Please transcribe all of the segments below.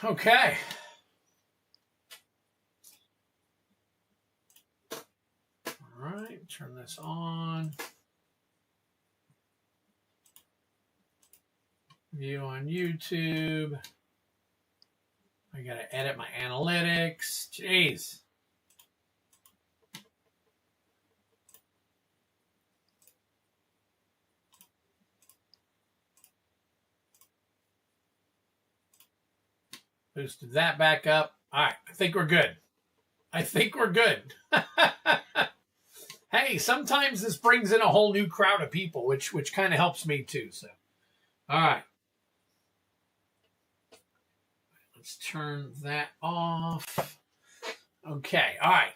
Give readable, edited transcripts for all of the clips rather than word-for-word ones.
Okay. All right, turn this on. View on YouTube. I got to edit my analytics. Jeez. Boosted that back up. All right, I think we're good. Hey, sometimes this brings in a whole new crowd of people, which kind of helps me too. So, all right. Let's turn that off. Okay, all right.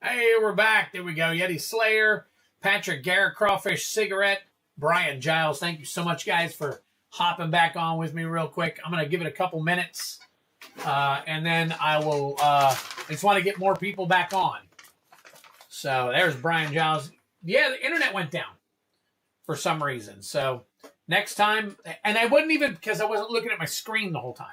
Hey, we're back. There we go. Yeti Slayer, Patrick Garrett, Crawfish Cigarette, Brian Giles. Thank you so much, guys, for hopping back on with me real quick. I'm going to give it a couple minutes, and then I will I just want to get more people back on. So there's Brian Giles. Yeah, the internet went down for some reason. So next time, and I wouldn't even, because I wasn't looking at my screen the whole time.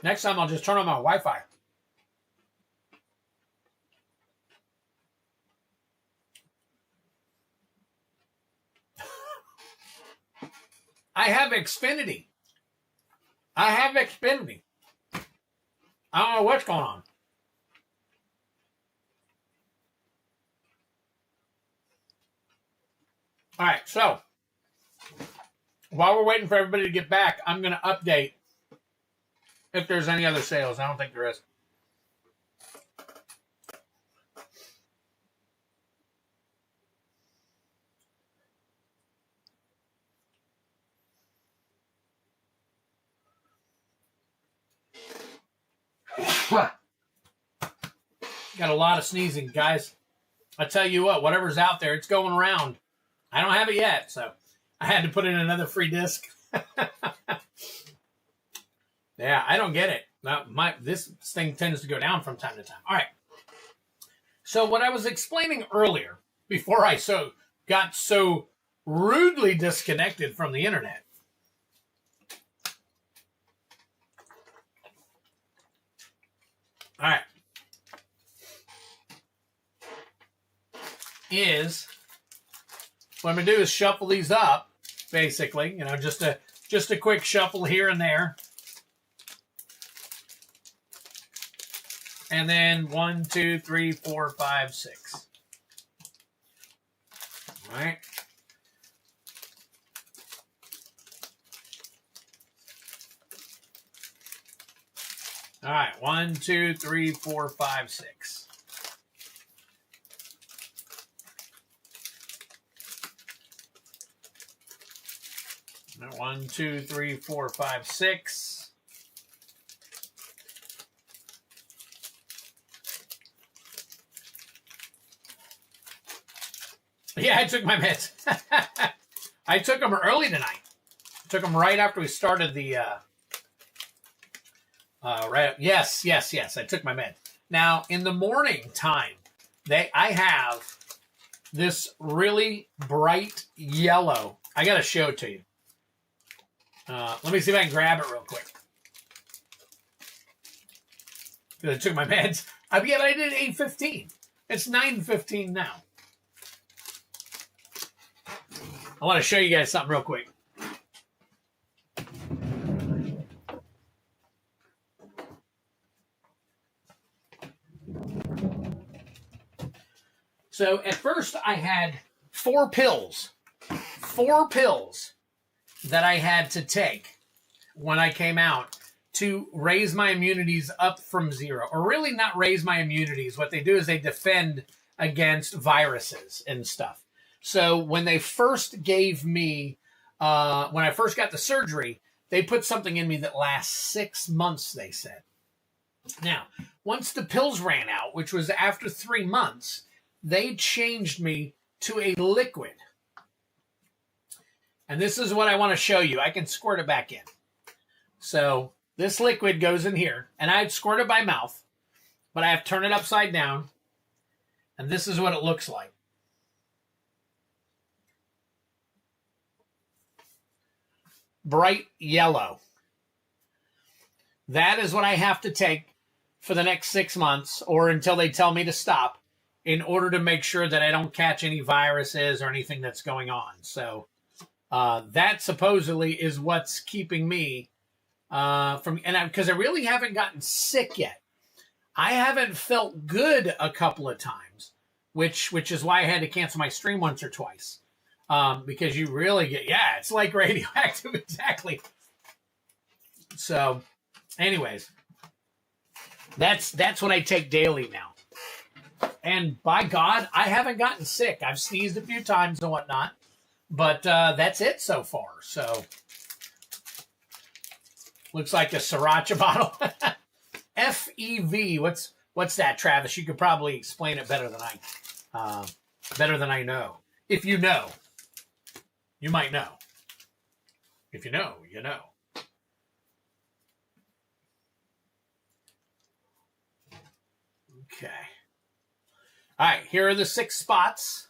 Next time, I'll just turn on my Wi-Fi. I have Xfinity. I don't know what's going on. All right, so while we're waiting for everybody to get back, I'm going to update if there's any other sales. I don't think there is. Got a lot of sneezing, guys. I tell you what, whatever's out there, it's going around. I don't have it yet, so I had to put in another free disc. Yeah, I don't get it. This thing tends to go down from time to time. All right. So what I was explaining earlier, before I got so rudely disconnected from the internet, all right, is what I'm going to do is shuffle these up, basically, just a quick shuffle here and there. And then 1, 2, 3, 4, 5, 6. All right. All right. 1, 2, 3, 4, 5, 6. All right, 1, 2, 3, 4, 5, 6. Yeah, I took my meds. I took them early tonight. I took them right after we started the. Yes. I took my med. Now in the morning time, I have this really bright yellow. I got to show it to you. Let me see if I can grab it real quick. Because I took my meds. But I did 8:15. It's 9:15 now. I want to show you guys something real quick. So at first I had 4 pills that I had to take when I came out to raise my immunities up from 0. Or really not raise my immunities. What they do is they defend against viruses and stuff. So when they first gave me, when I first got the surgery, they put something in me that lasts 6 months, they said. Now, once the pills ran out, which was after 3 months, they changed me to a liquid. And this is what I want to show you. I can squirt it back in. So this liquid goes in here, and I'd squirt it by mouth, but I have to turn it upside down, and this is what it looks like. bright yellow. That is what I have to take for the next 6 months or until they tell me to stop in order to make sure that I don't catch any viruses or anything that's going on. So that supposedly is what's keeping me from, and because I really haven't gotten sick yet. I haven't felt good a couple of times, which is why I had to cancel my stream once or twice. Because you really get, yeah, it's like radioactive, exactly. So, anyways, that's what I take daily now. And by God, I haven't gotten sick. I've sneezed a few times and whatnot, but that's it so far. So, looks like a sriracha bottle. FEV. What's that, Travis? You could probably explain it better than I know. If you know, you might know. If you know, you know. Okay. All right, here are the 6 spots.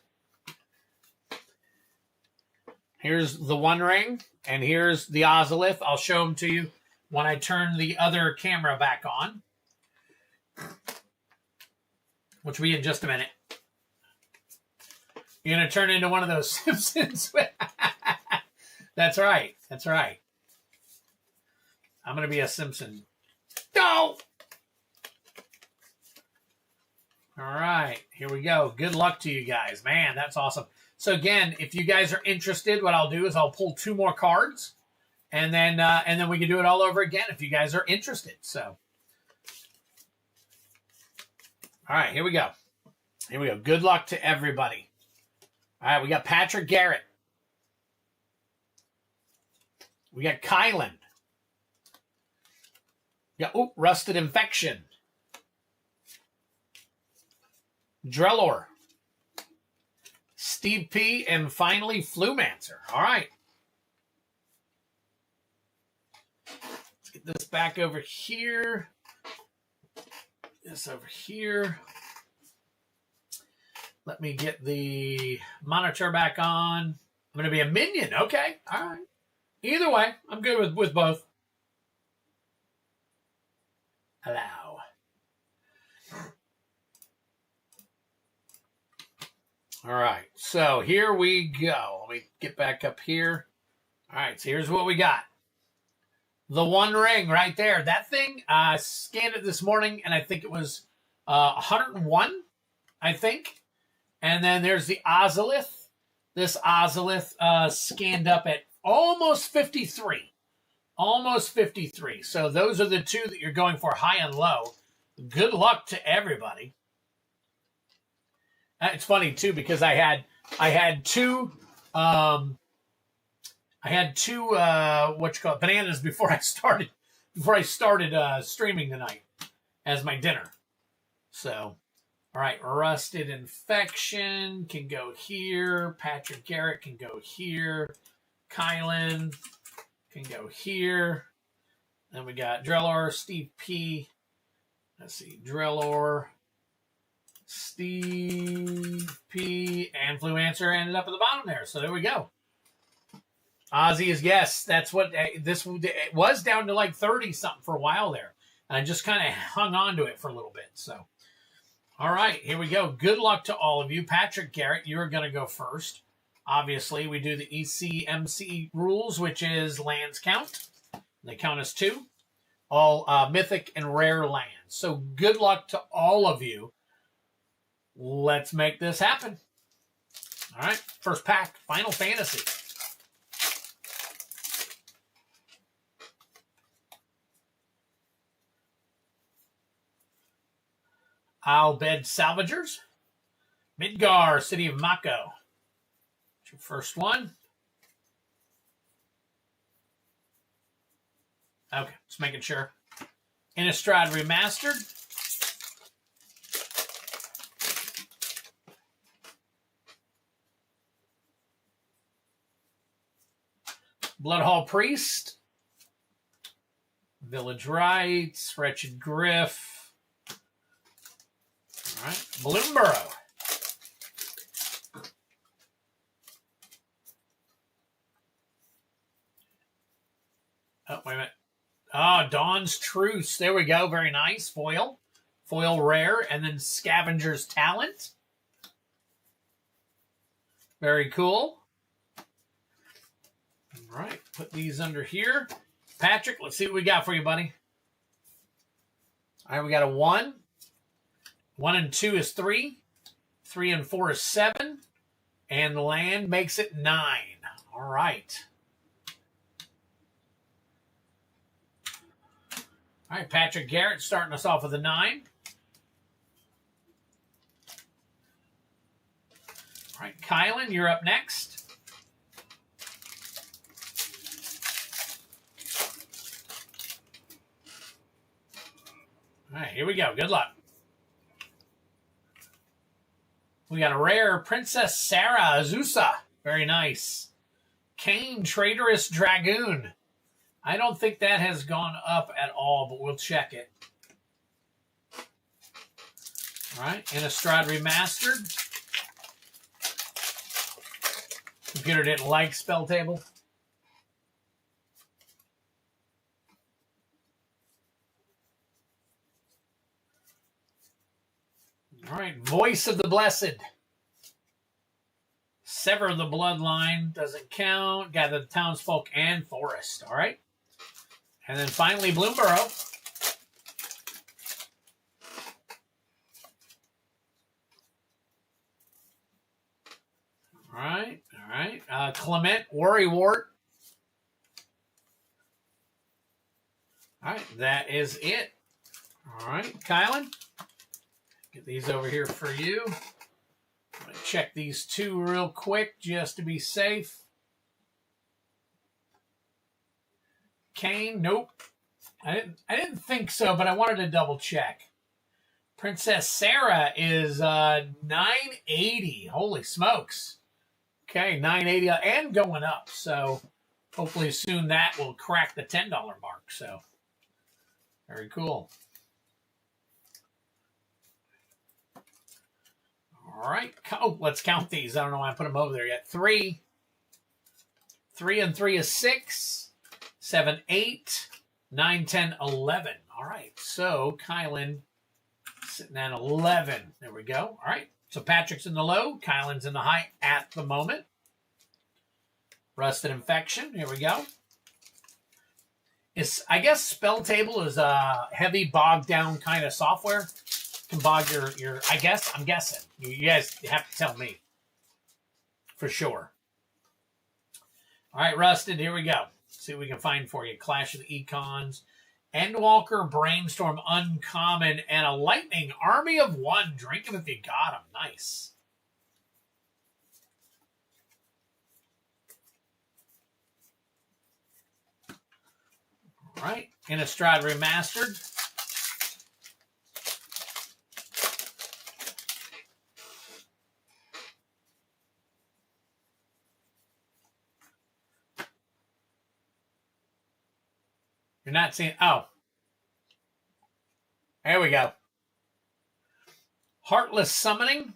Here's the One Ring, and here's the Ozolith. I'll show them to you when I turn the other camera back on, which will be in just a minute. You're going to turn into one of those Simpsons. That's right. That's right. I'm going to be a Simpson. No! All right. Here we go. Good luck to you guys. Man, that's awesome. So again, if you guys are interested, what I'll do is I'll pull 2 more cards, and then we can do it all over again if you guys are interested. So, all right, here we go. Here we go. Good luck to everybody. All right, we got Patrick Garrett. We got Kylan. We got Rusted Infection. Drellor. Steve P. And finally, Flumancer. All right. Let's get this back over here. This over here. Let me get the monitor back on. I'm going to be a minion. Okay. All right. Either way, I'm good with both. Allow. All right. So here we go. Let me get back up here. All right. So here's what we got. The One Ring right there. That thing, I scanned it this morning, and I think it was 101, I think. And then there's the Ozolith. This Ozolith scanned up at almost 53. Almost 53. So those are the 2 that you're going for, high and low. Good luck to everybody. It's funny too because I had 2 bananas before I started streaming tonight as my dinner. So, all right, Rusted Infection can go here. Patrick Garrett can go here. Kylan can go here. Then we got Drellor, Steve P. Let's see, Drellor, Steve P. and Flumancer ended up at the bottom there. So there we go. Ozzy is yes. That's what this it was, down to like 30 something for a while there. And I just kind of hung on to it for a little bit. So, all right, here we go. Good luck to all of you. Patrick Garrett, you're going to go first. Obviously, we do the ECMC rules, which is lands count. They count as 2. All mythic and rare lands. So good luck to all of you. Let's make this happen. All right, first pack, Final Fantasy. Albed Salvagers. Midgar, City of Mako. That's your first one. Okay, just making sure. Innistrad Remastered. Bloodhall Priest. Village Rites. Wretched Griff. All right, Bloomborough. Oh, wait a minute. Oh, Dawn's Truce. There we go. Very nice. Foil. Foil rare. And then Scavenger's Talent. Very cool. All right. Put these under here. Patrick, let's see what we got for you, buddy. All right, we got a 1. 1 and 2 is 3. 3 and 4 is 7. And land makes it 9. All right. All right, Patrick Garrett starting us off with a 9. All right, Kylan, you're up next. All right, here we go. Good luck. We got a rare Princess Sarah Azusa. Very nice. Kane, Traitorous Dragoon. I don't think that has gone up at all, but we'll check it. All right, Innistrad Remastered. Computer didn't like Spell Table. All right, Voice of the Blessed. Sever the Bloodline. Doesn't count. Gather the Townsfolk and Forest. All right. And then finally, Bloomborough. All right. All right. Clement, Worrywart. All right. That is it. All right. Kylan. Get these over here for you. I'm going to check these two real quick just to be safe. Kane, nope. I didn't think so, but I wanted to double check. Princess Sarah is 980. Holy smokes. Okay, 980 and going up. So hopefully soon that will crack the $10 mark. So very cool. All right. Oh, let's count these. I don't know why I put them over there yet. 3. 3 and 3 is 6. 7, 8. 9, 10, 11. All right. So Kylan sitting at 11. There we go. All right. So Patrick's in the low. Kylan's in the high at the moment. Rusted Infection. Here we go. I guess Spell Table is a heavy bogged down kind of software. Can bog your I'm guessing. You guys have to tell me. For sure. All right, Rusted, here we go. See what we can find for you. Clash of the Econs, Endwalker, Brainstorm, Uncommon, and a Lightning Army of 1. Drink him if you got him. Nice. All right, Innistrad Remastered. You're not seeing... Oh. There we go. Heartless Summoning.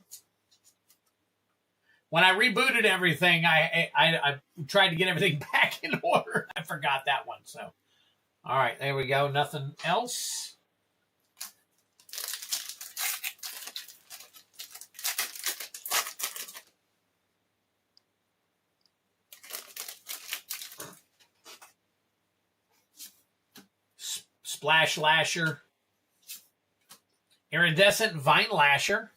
When I rebooted everything, I tried to get everything back in order. I forgot that one. So, all right, there we go. Nothing else. Splash Lasher. Iridescent Vine Lasher.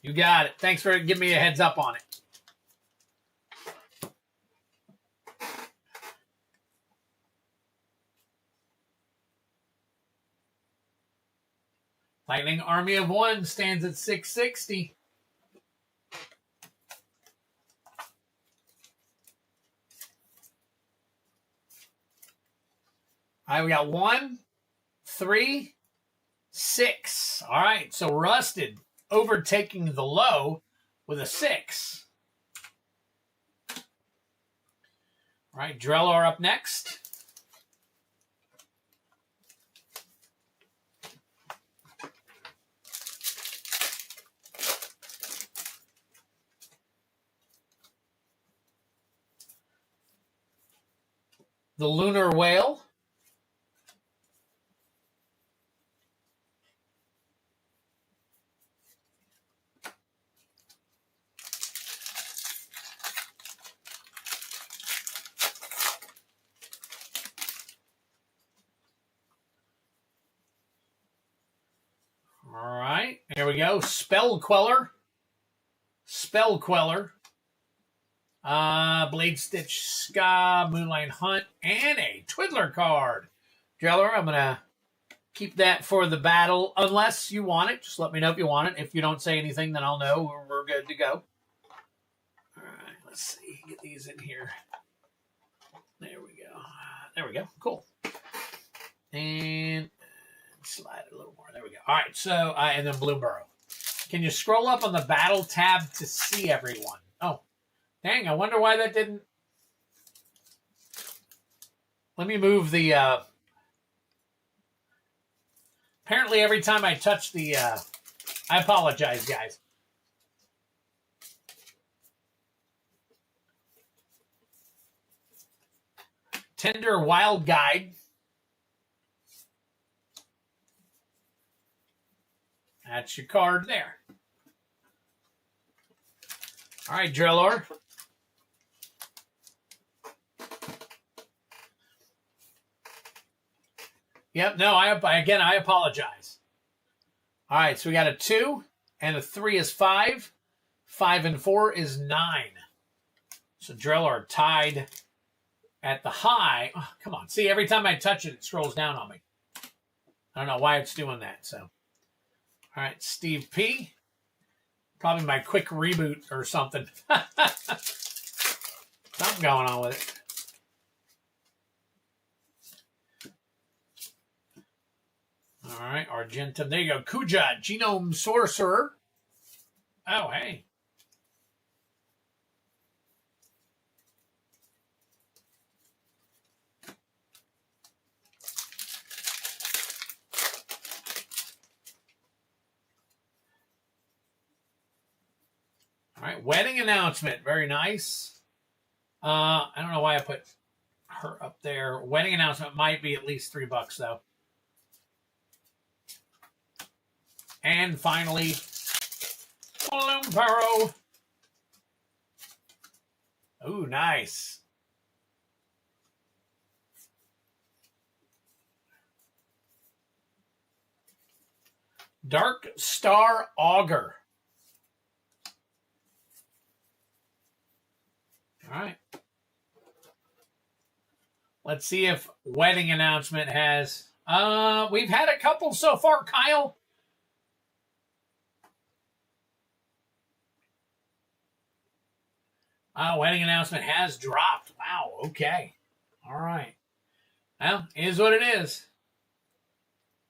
You got it. Thanks for giving me a heads up on it. Lightning Army of 1 stands at 660. All right, we got 1, 3, 6. All right, so Rusted overtaking the low with a 6. All right, Drellor up next. The Lunar Whale. All right, here we go. Spell Queller. Spell Queller. Blade Stitch Ska, Moonlight Hunt, and a Twiddler card. Dreller, I'm going to keep that for the battle, unless you want it. Just let me know if you want it. If you don't say anything, then I'll know we're good to go. All right, let's see. Get these in here. There we go. There we go. Cool. And slide it a little more. There we go. All right, so, and then Blue Burrow. Can you scroll up on the battle tab to see everyone? Oh, dang, I wonder why that didn't. Let me move the, apparently every time I touch the, I apologize, guys. Tender Wild Guide. That's your card there. All right, Drillor. Yep, no, I apologize. All right, so we got a 2, and a 3 is 5. 5 and 4 is 9. So Drillor tied at the high. Oh, come on. See, every time I touch it, it scrolls down on me. I don't know why it's doing that, so. All right, Steve P. Probably my quick reboot or something. Something going on with it. All right, Argentum. There you go. Kuja, Genome Sorcerer. Oh, hey. All right, wedding announcement. Very nice. I don't know why I put her up there. Wedding announcement might be at least $3, though. And finally, Balloon Burrow. Ooh, nice. Dark Star Augur. All right. Let's see if wedding announcement has. We've had a couple so far, Kyle. Wedding announcement has dropped. Wow. Okay. All right. Well, it is what it is.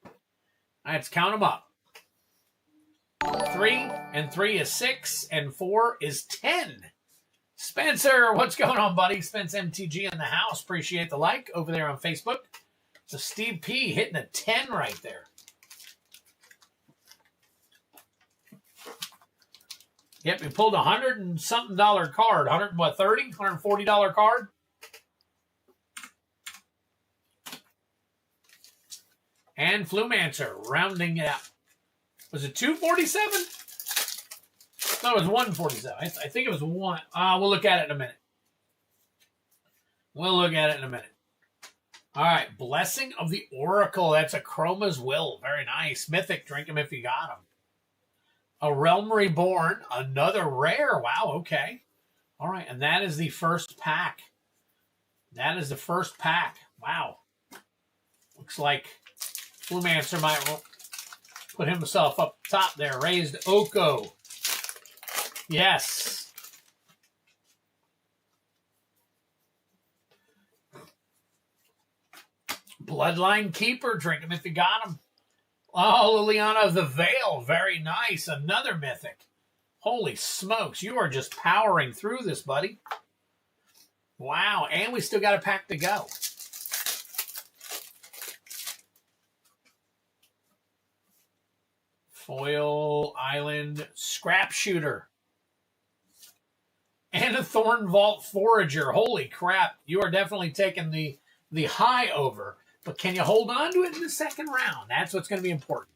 All right, let's count them up. 3 and 3 is 6 and 4 is 10. Spencer, what's going on, buddy? Spence MTG in the house. Appreciate the like over there on Facebook. So Steve P hitting a 10 right there. Yep, we pulled $100 and something card. $130, $140 card. And Flumancer rounding it out. Was it 247? No, it was 147. I think it was 1. We'll look at it in a minute. All right, Blessing of the Oracle. That's a Chroma's Will. Very nice. Mythic, drink them if you got them. A Realm Reborn, another rare. Wow, okay. All right, and that is the first pack. Wow. Looks like Flumancer might put himself up top there. Raised Oko. Yes. Bloodline Keeper, drink them if you got them. Oh, Liliana of the Veil, very nice. Another Mythic. Holy smokes, you are just powering through this, buddy. Wow, and we still got a pack to go. Foil Island Scrap Shooter. And a Thorn Vault Forager. Holy crap, you are definitely taking the the high over, but can you hold on to it in the second round? That's what's going to be important.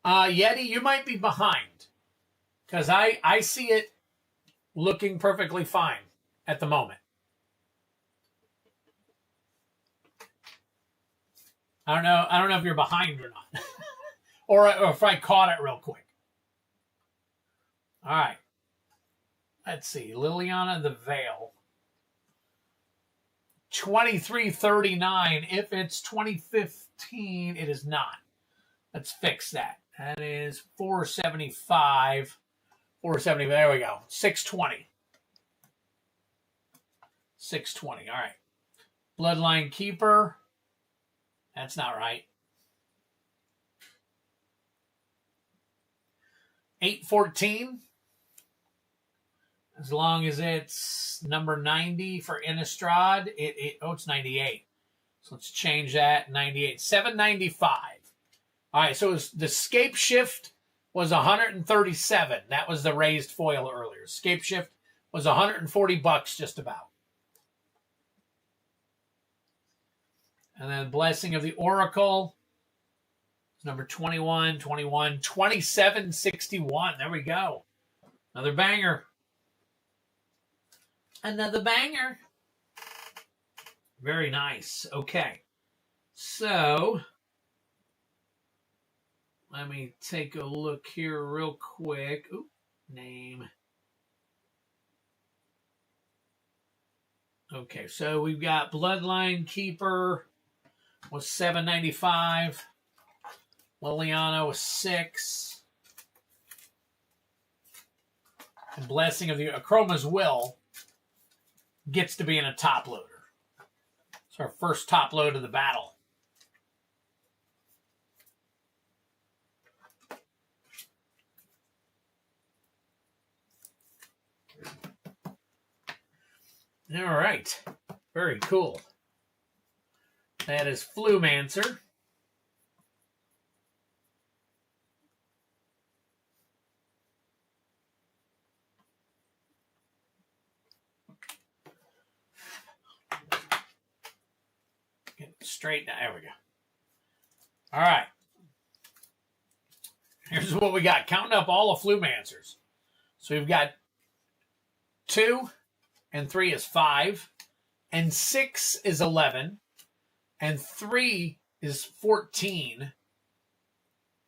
Yeti, you might be behind because I see it looking perfectly fine at the moment. I don't know if you're behind or not, or if I caught it real quick. All right. Let's see. Liliana the Veil. 2339. If it's 2015, it is not. Let's fix that. That is 475. 470. There we go. 620. 620. All right. Bloodline Keeper. That's not right. 814. As long as it's number 90 for Innistrad, it's 98. So let's change that. 98. 795. All right, so the Scape Shift was 137. That was the raised foil earlier. Scape Shift was $140 just about. And then Blessing of the Oracle, number 21, 21, 2761. There we go. Another banger. Another banger. Very nice. Okay. So, let me take a look here real quick. Oop, name. Okay, so we've got Bloodline Keeper was $7.95. Liliana was $6. And Blessing of the Chroma's Will gets to be in a top loader. It's our first top load of the battle. All right. Very cool. That is Flumancer. Get it straight down. There we go. All right. Here's what we got. Counting up all the Flumancers. So we've got 2 and 3 is 5, and 6 is 11, and 3 is 14,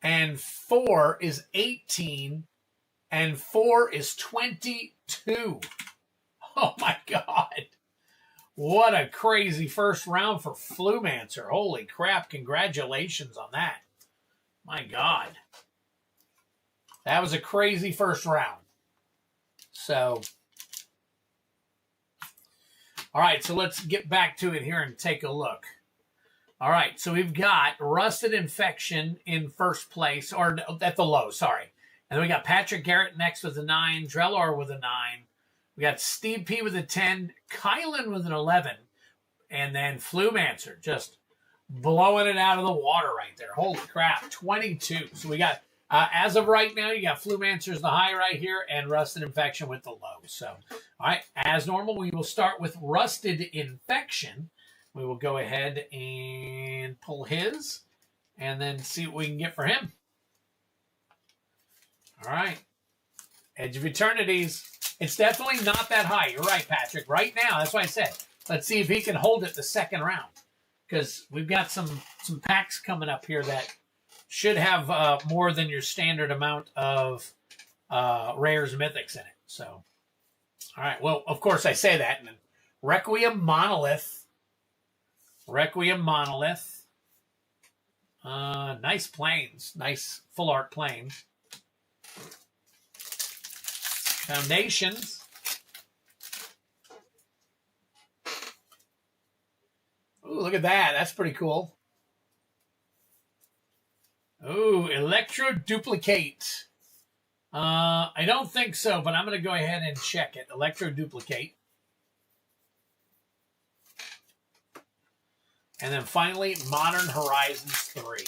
and 4 is 18, and 4 is 22. Oh my God. What a crazy first round for Flumancer. Holy crap. Congratulations on that. My God. That was a crazy first round. So, all right, so let's get back to it here and take a look. All right, so we've got Rusted Infection in first place, or at the low, sorry. And then we got Patrick Garrett next with a 9, Drellor with a 9. We got Steve P with a 10, Kylan with an 11, and then Flumancer just blowing it out of the water right there. Holy crap, 22. So we got, as of right now, you got Flumancer's the high right here and Rusted Infection with the low. So, all right, as normal, we will start with Rusted Infection. We will go ahead and pull his and then see what we can get for him. All right. Edge of Eternities. It's definitely not that high. You're right, Patrick. Right now, that's why I said, let's see if he can hold it the second round. Because we've got some packs coming up here that should have more than your standard amount of rares and mythics in it. So, all right. Well, of course, I say that. And then Requiem Monolith. Requiem Monolith. Nice planes. Nice full art planes. Foundations. Ooh, look at that. That's pretty cool. Ooh, Electro Duplicate. I don't think so, but I'm going to go ahead and check it. Electro Duplicate. And then finally, Modern Horizons 3.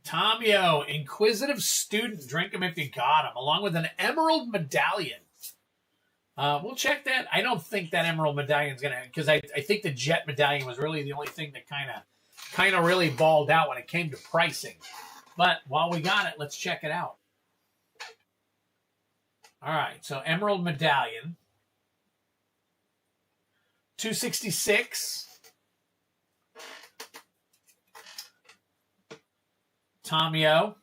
Tomio, Inquisitive Student. Drink them if you got them, along with an Emerald Medallion. We'll check that. I don't think that Emerald Medallion is going to, because I think the Jet Medallion was really the only thing that kind of really balled out when it came to pricing. But while we got it, let's check it out. All right, so Emerald Medallion. $266. Tomio.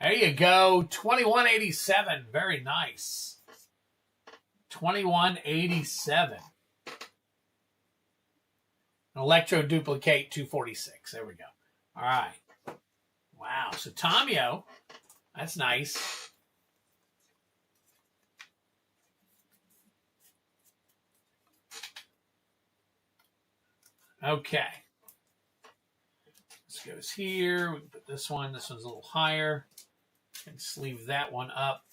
There you go. $21.87. Very nice. $21.87. Electro Duplicate $246. There we go. All right. Wow. So Tomio. That's nice. Okay. This goes here. We can put this one. This one's a little higher. And sleeve that one up.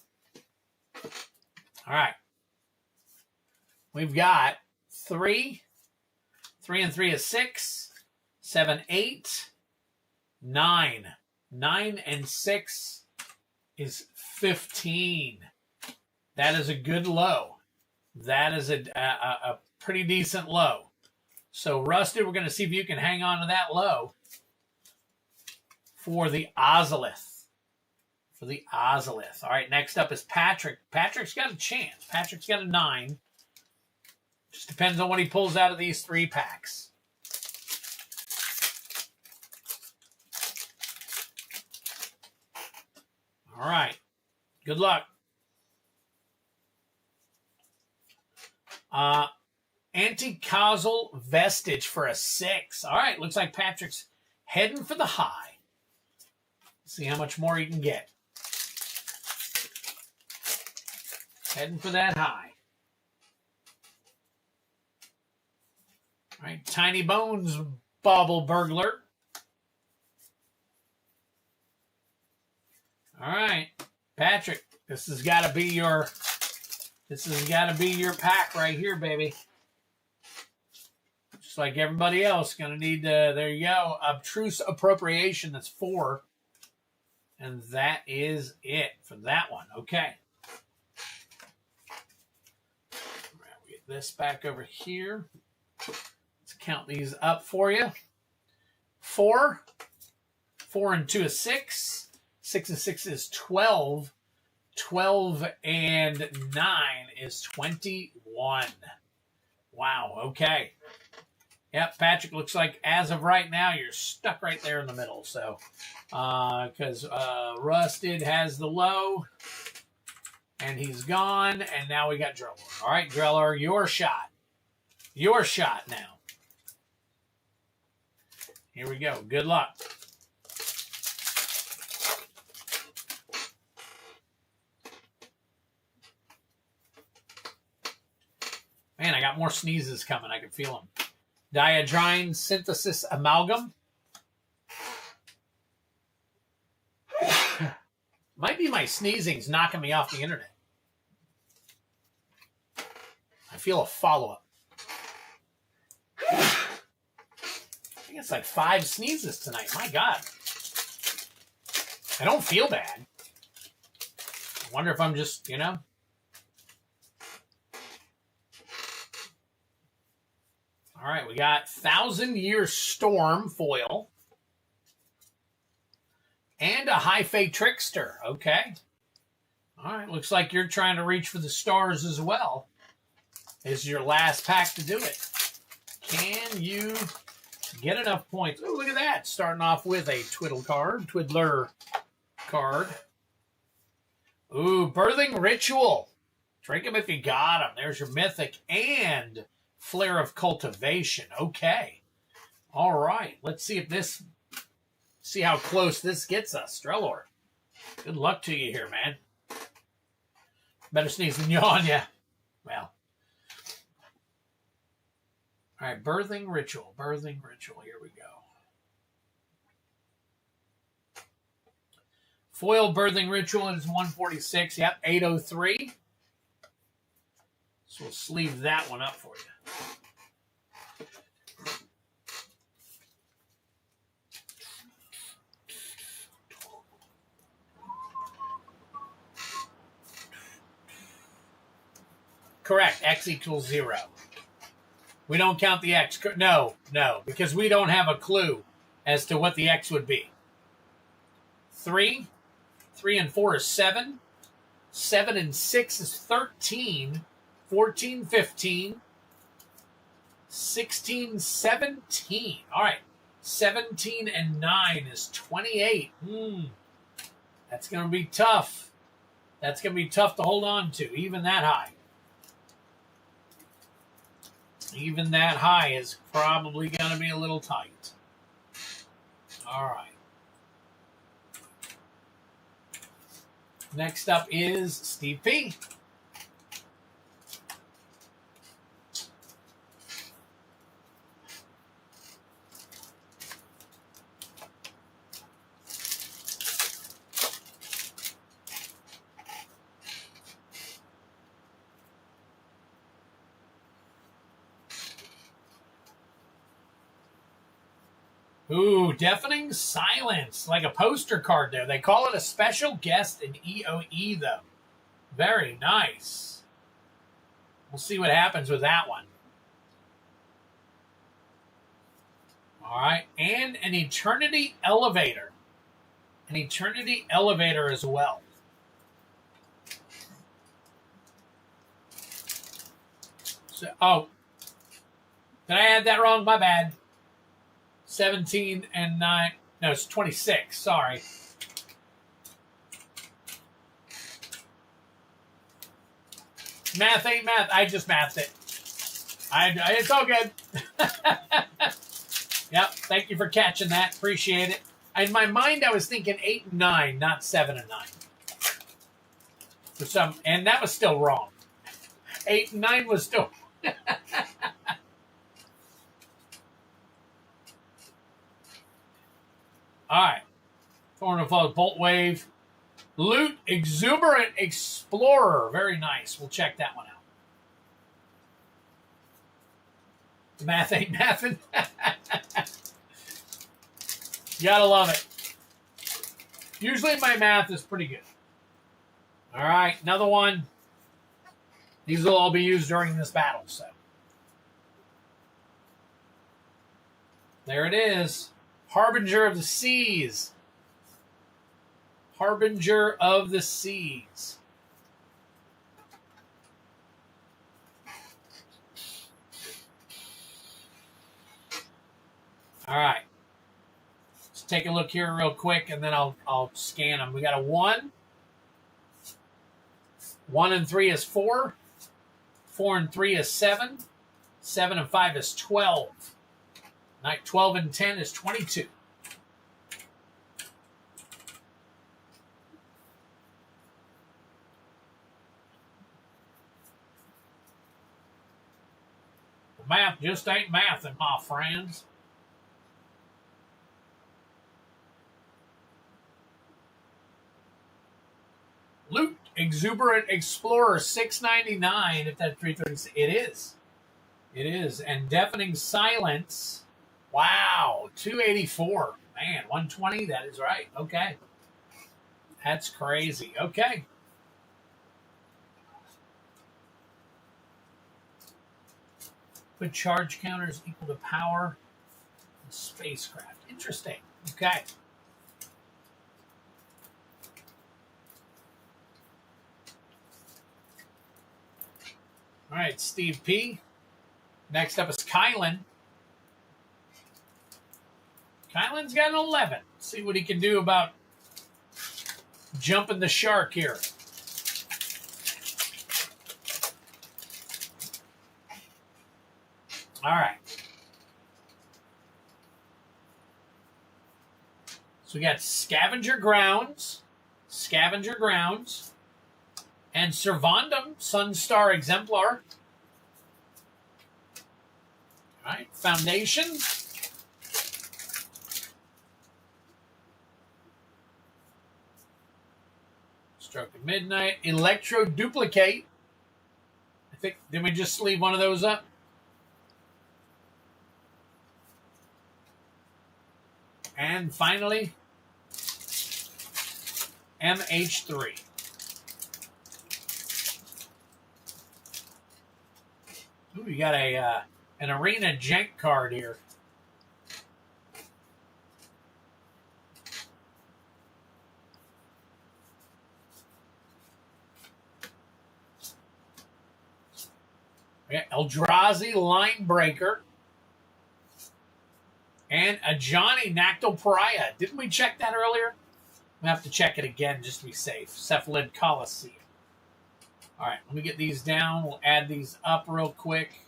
All right. We've got 3. 3 and 3 is 6. 7, 8. 9. 9 and 6 is 15. That is a good low. That is a pretty decent low. So, Rusted, we're going to see if you can hang on to that low for the Ozolith. For the Ozolith. All right, next up is Patrick. Patrick's got a chance. Patrick's got a 9. Just depends on what he pulls out of these 3 packs. All right. Good luck. Anti-causal Vestige for a 6. All right, looks like Patrick's heading for the high. See how much more he can get. Heading for that high. All right, Tiny Bones Bauble Burglar. All right, Patrick, this has got to be your pack right here, baby. Just like everybody else, gonna need there you go, Obtruse Appropriation. That's 4, and that is it for that one. Okay. All right, we get this back over here. Let's count these up for you. 4. 4 and 2 is 6. 6 and 6 is 12. 12 and 9 is 21. Wow, okay. Yep, Patrick, looks like as of right now, you're stuck right there in the middle. So, because Rusted has the low, and he's gone, and now we got Driller. All right, Driller, your shot. Your shot now. Here we go. Good luck. Man, I got more sneezes coming. I can feel them. Diadrine Synthesis Amalgam. Might be my sneezing's knocking me off the internet. I feel a follow-up. I think it's like 5 sneezes tonight. My God. I don't feel bad. I wonder if I'm just, All right, we got 1,000-Year Storm foil. And a High-Fey Trickster. Okay. All right, looks like you're trying to reach for the stars as well. This is your last pack to do it. Can you get enough points? Oh, look at that. Starting off with a Twiddler card. Ooh, Birthing Ritual. Drink them if you got them. There's your Mythic and Flare of Cultivation. Okay. All right. Let's see if see how close this gets us. Strelor. Good luck to you here, man. Better sneeze than yawn, yeah. Well. All right. Birthing Ritual. Birthing Ritual. Here we go. Foil Birthing Ritual is 146. Yep. 803. So we'll sleeve that one up for you. Correct. X equals 0. We don't count the X. No, because we don't have a clue as to what the X would be. 3. 3 and 4 is 7. 7 and 6 is 13. 14, 15. 16, 17. All right. 17 and 9 is 28. That's going to be tough. That's going to be tough to hold on to, even that high. Even that high is probably going to be a little tight. All right. Next up is Steve P. Ooh, deafening silence, like a poster card there. They call it a special guest in EOE, though. Very nice. We'll see what happens with that one. All right, and an eternity elevator. An eternity elevator as well. So, oh, did I add that wrong? My bad. 17 and 9. No, it's 26. Sorry. Math ain't math. I just mathed it. It's all good. Yep. Thank you for catching that. Appreciate it. In my mind, I was thinking 8 and 9, not 7 and 9. For some, and that was still wrong. 8 and 9 was still. All right. Thornfall Bolt Wave. Loot Exuberant Explorer. Very nice. We'll check that one out. Math ain't mathin'. You gotta love it. Usually my math is pretty good. All right. Another one. These will all be used during this battle. So there it is. Harbinger of the Seas. Harbinger of the Seas. All right. Let's take a look here real quick, and then I'll scan them. We got a 1. 1 and 3 is 4. 4 and 3 is 7. 7 and 5 is 12. 12 and 10 is 22. Math just ain't mathing, my friends. Loot Exuberant Explorer, $6.99. If that's 336, it is. It is. And Deafening Silence. Wow, $284. Man, 120. That is right. Okay, that's crazy. Okay. Put charge counters equal to power and spacecraft. Interesting. Okay. All right, Steve P. Next up is Kylan. Kylan's got an 11. Let's see what he can do about jumping the shark here. All right. So we got Scavenger Grounds, and Servandum, Sunstar Exemplar. All right, Foundation. Stroke of Midnight, Electro Duplicate. I think, did we just leave one of those up? And finally, MH3. We got a an Arena Jank card here. We got Eldrazi Line Breaker. And a Johnny Nactal Pariah. Didn't we check that earlier? We have to check it again just to be safe. Cephalid Coliseum. All right, let me get these down. We'll add these up real quick.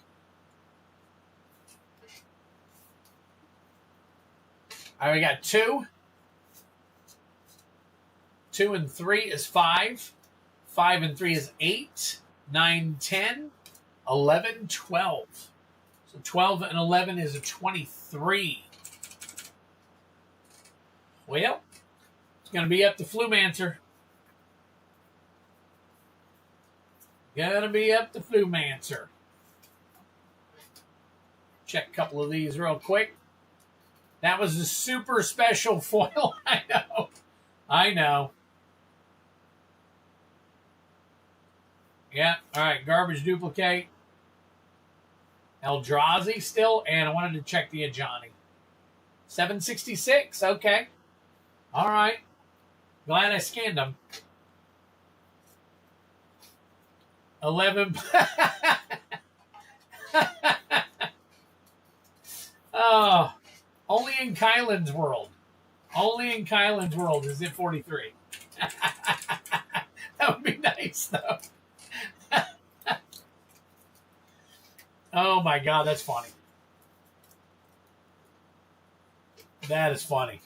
All right, we got 2. 2 and 3 is 5. 5 and 3 is 8. 9, 10. 11, 12. So 12 and 11 is a 23. Well, it's going to be up to Flumancer. Going to be up to Flumancer. Check a couple of these real quick. That was a super special foil. I know. I know. Yeah. All right. Garbage duplicate. Eldrazi still. And I wanted to check the Ajani. 766. Okay. All right. Glad I scanned them. 11. Oh, only in Kylan's world. Only in Kylan's world is it 43. That would be nice, though. Oh, my God, that's funny. That is funny.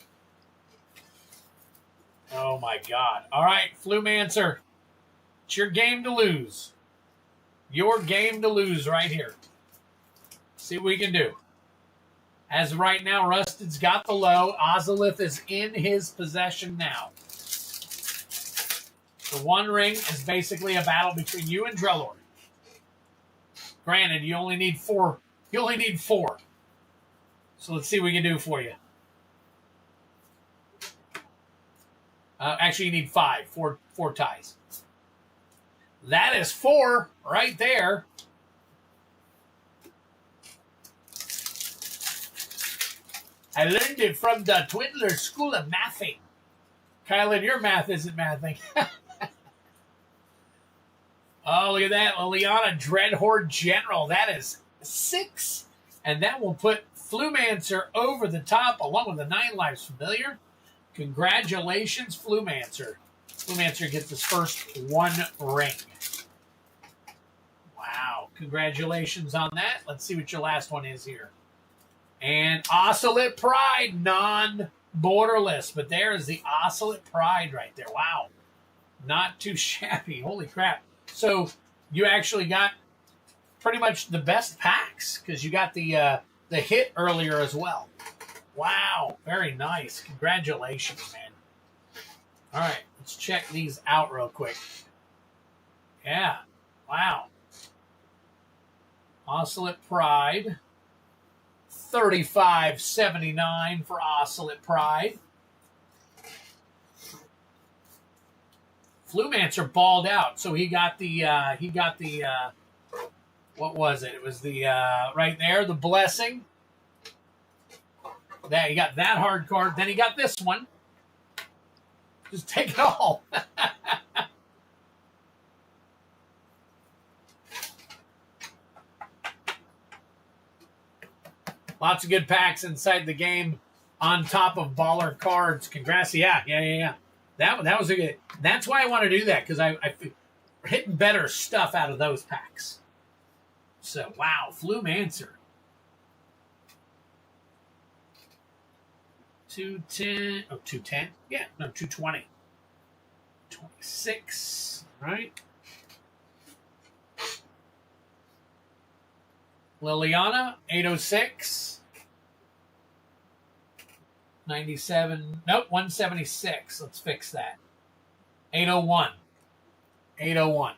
Oh, my God. All right, Flumancer. It's your game to lose. Your game to lose right here. See what we can do. As of right now, Rusted's got the low. Ozolith is in his possession now. The one ring is basically a battle between you and Drellord. Granted, you only need 4. You only need 4. So let's see what we can do for you. Actually, you need 5. Four ties. That is 4 right there. I learned it from the Twindler School of Mathing. Kylan, your math isn't mathing. Oh, look at that. Liliana Dreadhorde General. That is 6. And that will put Flumancer over the top along with the 9 Lives Familiar. Congratulations, Flumancer. Flumancer gets his first 1 ring. Wow. Congratulations on that. Let's see what your last one is here. And Ocelot Pride, non-borderless. But there is the Ocelot Pride right there. Wow. Not too shabby. Holy crap. So you actually got pretty much the best packs because you got the hit earlier as well. Wow. Very nice. Congratulations, man. All right. Let's check these out real quick. Yeah. Wow. Ocelot Pride. $35.79 for Ocelot Pride. Flumancer balled out, so he got the what was it? It was the right there, the Blessing. That he got that hard card. Then he got this one. Just take it all. Lots of good packs inside the game on top of baller cards. Congrats. Yeah. That was a good. That's why I want to do that because I hitting better stuff out of those packs. So, wow. Flumancer. 210. Oh, 210? Yeah, no, 220. 26. Right? Liliana, 806. 97. Nope, 176. Let's fix that. 801. 801.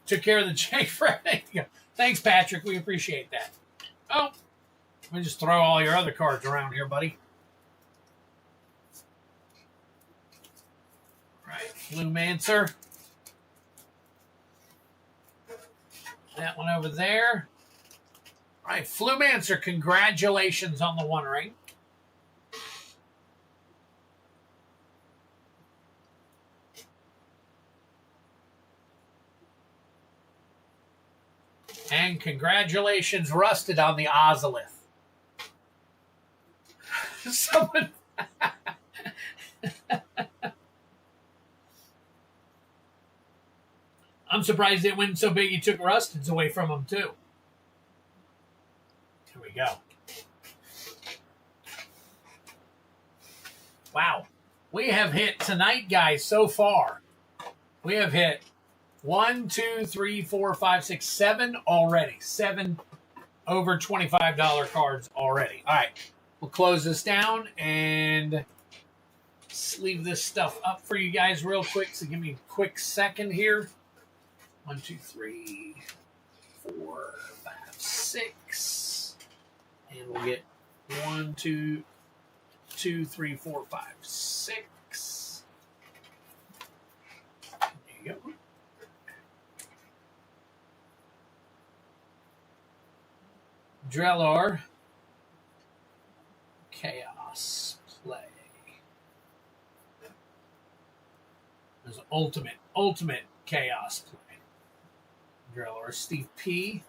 Took care of the check for everything. Thanks, Patrick. We appreciate that. Oh, let me just throw all your other cards around here, buddy. Right. Flumancer. That one over there. All right, Flumancer, congratulations on the 1 ring. And congratulations, Rusted, on the Ozolith. Someone... I'm surprised it went so big he took Rusted's away from him, too. Here we go. Wow. We have hit tonight, guys, so far. We have hit 1, 2, 3, 4, 5, 6, 7 already. 7 over $25 cards already. All right. We'll close this down and sleeve this stuff up for you guys real quick. So give me a quick second here. 1, 2, 3, 4, 5, 6. And we'll get 1, 2, 3, 4, 5, 6. There you go. Drellor. Chaos Play. There's ultimate Chaos Play. Drellor. Steve P.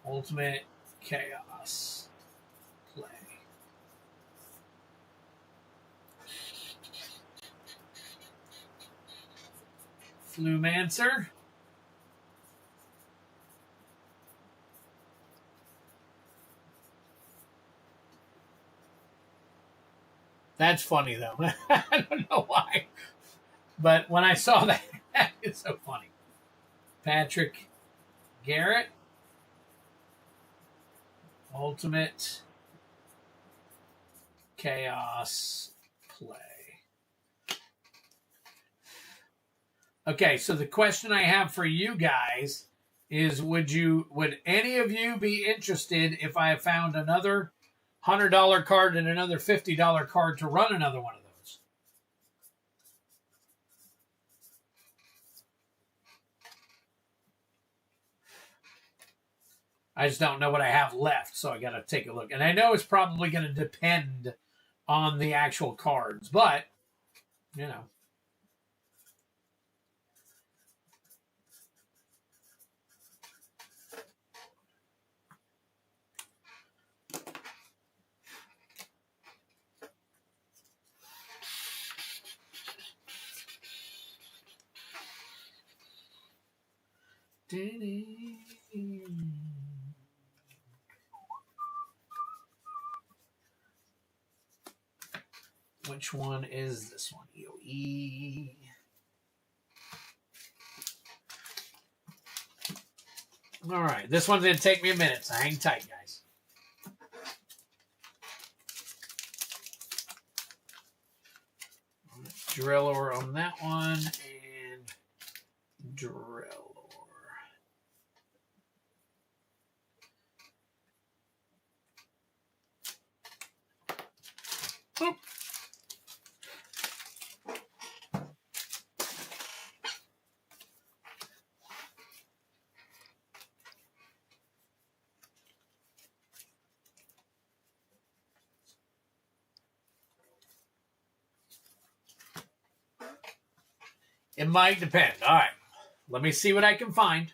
Ultimate Chaos Play. Flumancer. That's funny, though. I don't know why. But when I saw that, it's so funny. Patrick Garrett. Ultimate Chaos Play. Okay, so the question I have for you guys is, would any of you be interested if I found another $100 card and another $50 card to run another one of those? I just don't know what I have left, so I got to take a look. And I know it's probably going to depend on the actual cards, but, you know. Which one is this one? EOE. All right. This one's going to take me a minute, so hang tight, guys. Drillor on that one, and Drillor. Oop. It might depend. All right. Let me see what I can find.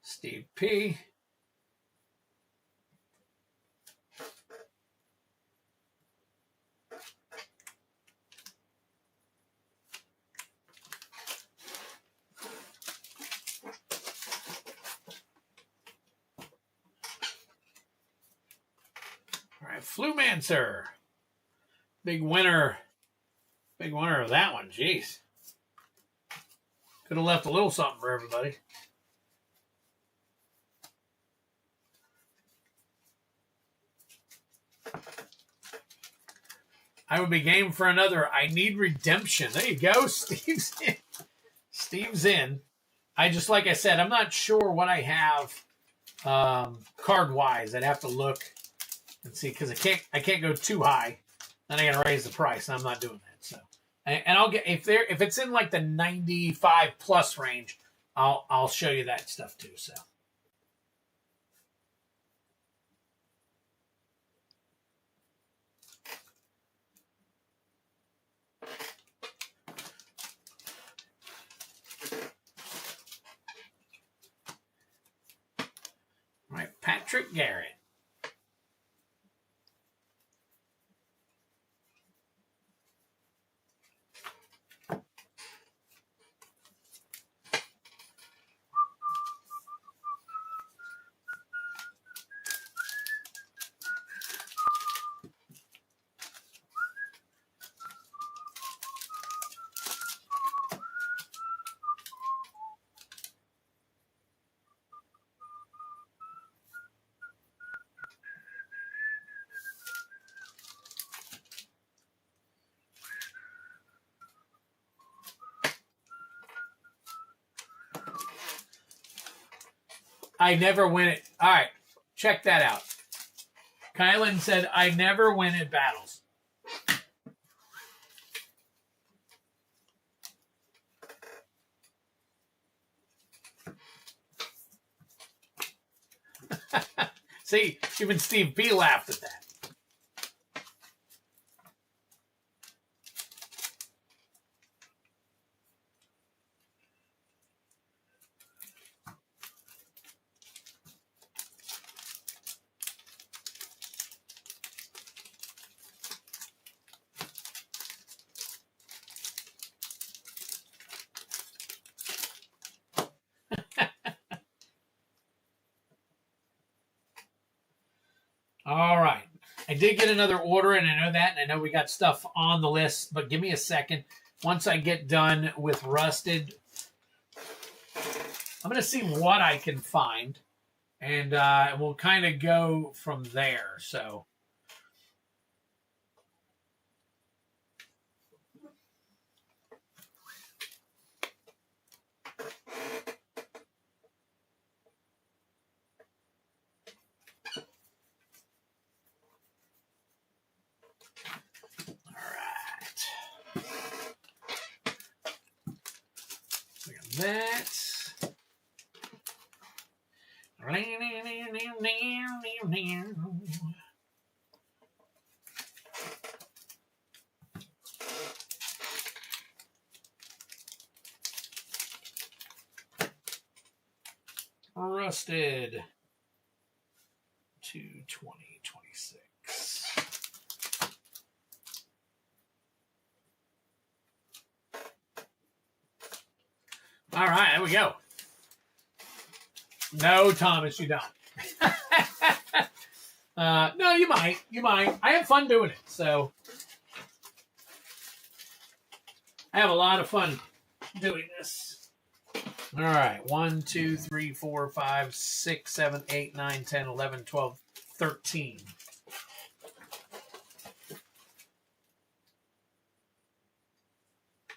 Steve P. All right, Flumancer. Big winner. Big winner of that one. Jeez. Could have left a little something for everybody. I would be game for another. I need redemption. There you go. Steve's in. Steve's in. I just, like I said, I'm not sure what I have card-wise. I'd have to look and see, because I can't go too high. Then I got to raise the price, and I'm not doing that. So, and I'll get, if it's in like the 95 plus range, I'll show you that stuff too. So. All right, Patrick Garrett. I never win it. All right, check that out. Kylan said, I never win at battles. See, even Steve B laughed at that. All right. I did get another order, and I know that, and I know we got stuff on the list, but give me a second. Once I get done with Rusted, I'm going to see what I can find, and we'll kind of go from there. So, that. Rusted to 2026. All right, there we go. No, Thomas, you don't. No, you might. You might. I have fun doing it, so I have a lot of fun doing this. All right. 1, 2, 3, 4, 5, 6, 7, 8, 9, 10, 11, 12, 13.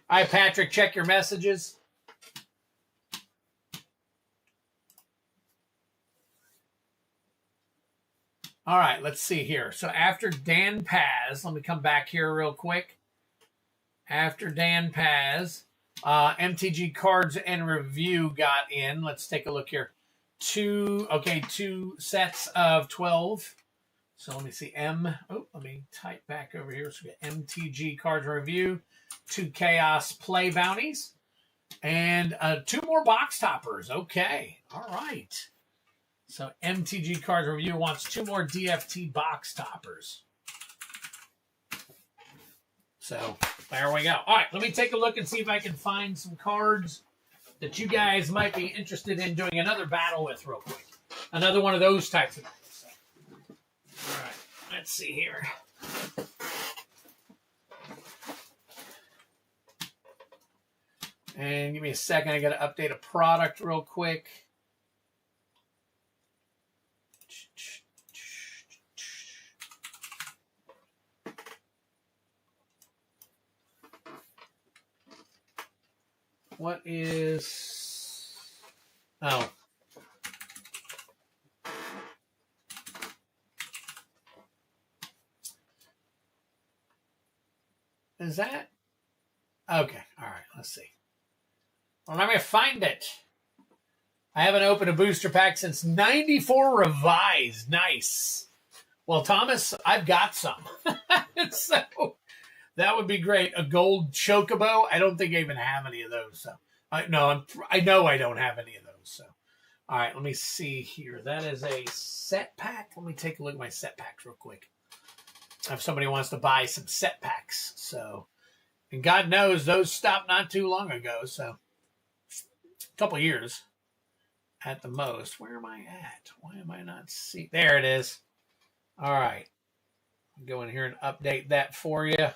All right, Patrick, check your messages. All right, let's see here. So after Dan Paz, let me come back here real quick. After Dan Paz, MTG Cards and Review got in. Let's take a look here. Two sets of 12. So let me see. Let me type back over here. So we got MTG Cards and Review, 2 Chaos Play Bounties, and 2 more box toppers. Okay. All right. So MTG Cards Review wants 2 more DFT box toppers. So there we go. All right, let me take a look and see if I can find some cards that you guys might be interested in doing another battle with real quick. Another one of those types of things. All right, let's see here. And give me a second. I got to update a product real quick. What is... Oh. Is that? Okay. All right. Let's see. Well, let me find it. I haven't opened a booster pack since 94 Revised. Nice. Well, Thomas, I've got some. So that would be great. A gold chocobo. I don't think I even have any of those. So I know I don't have any of those. So all right, let me see here. That is a set pack. Let me take a look at my set packs real quick. If somebody wants to buy some set packs. So, and God knows those stopped not too long ago. So a couple years at the most. Where am I at? Why am I not seeing? There it is. All right. I'll go in here and update that for you.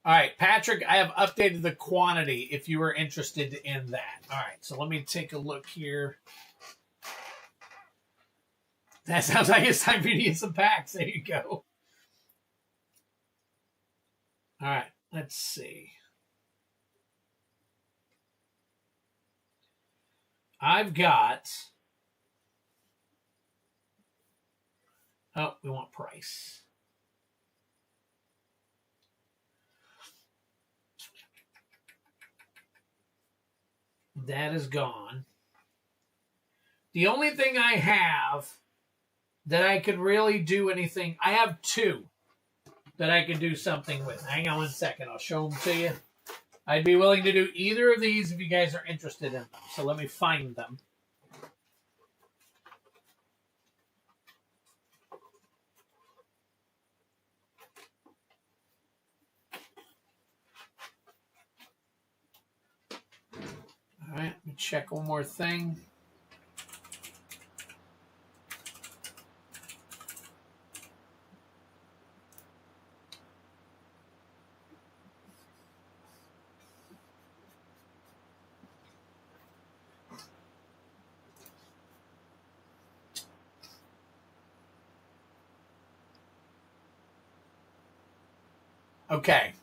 All right, Patrick, I have updated the quantity if you were interested in that. All right, so let me take a look here. That sounds like it's time for you to get some packs. There you go. All right, let's see. I've got... Oh, we want price. That is gone. The only thing I have that I could really do anything, I have two that I could do something with. Hang on 1 second. I'll show them to you. I'd be willing to do either of these if you guys are interested in them. So let me find them. All right, let me check one more thing. Okay.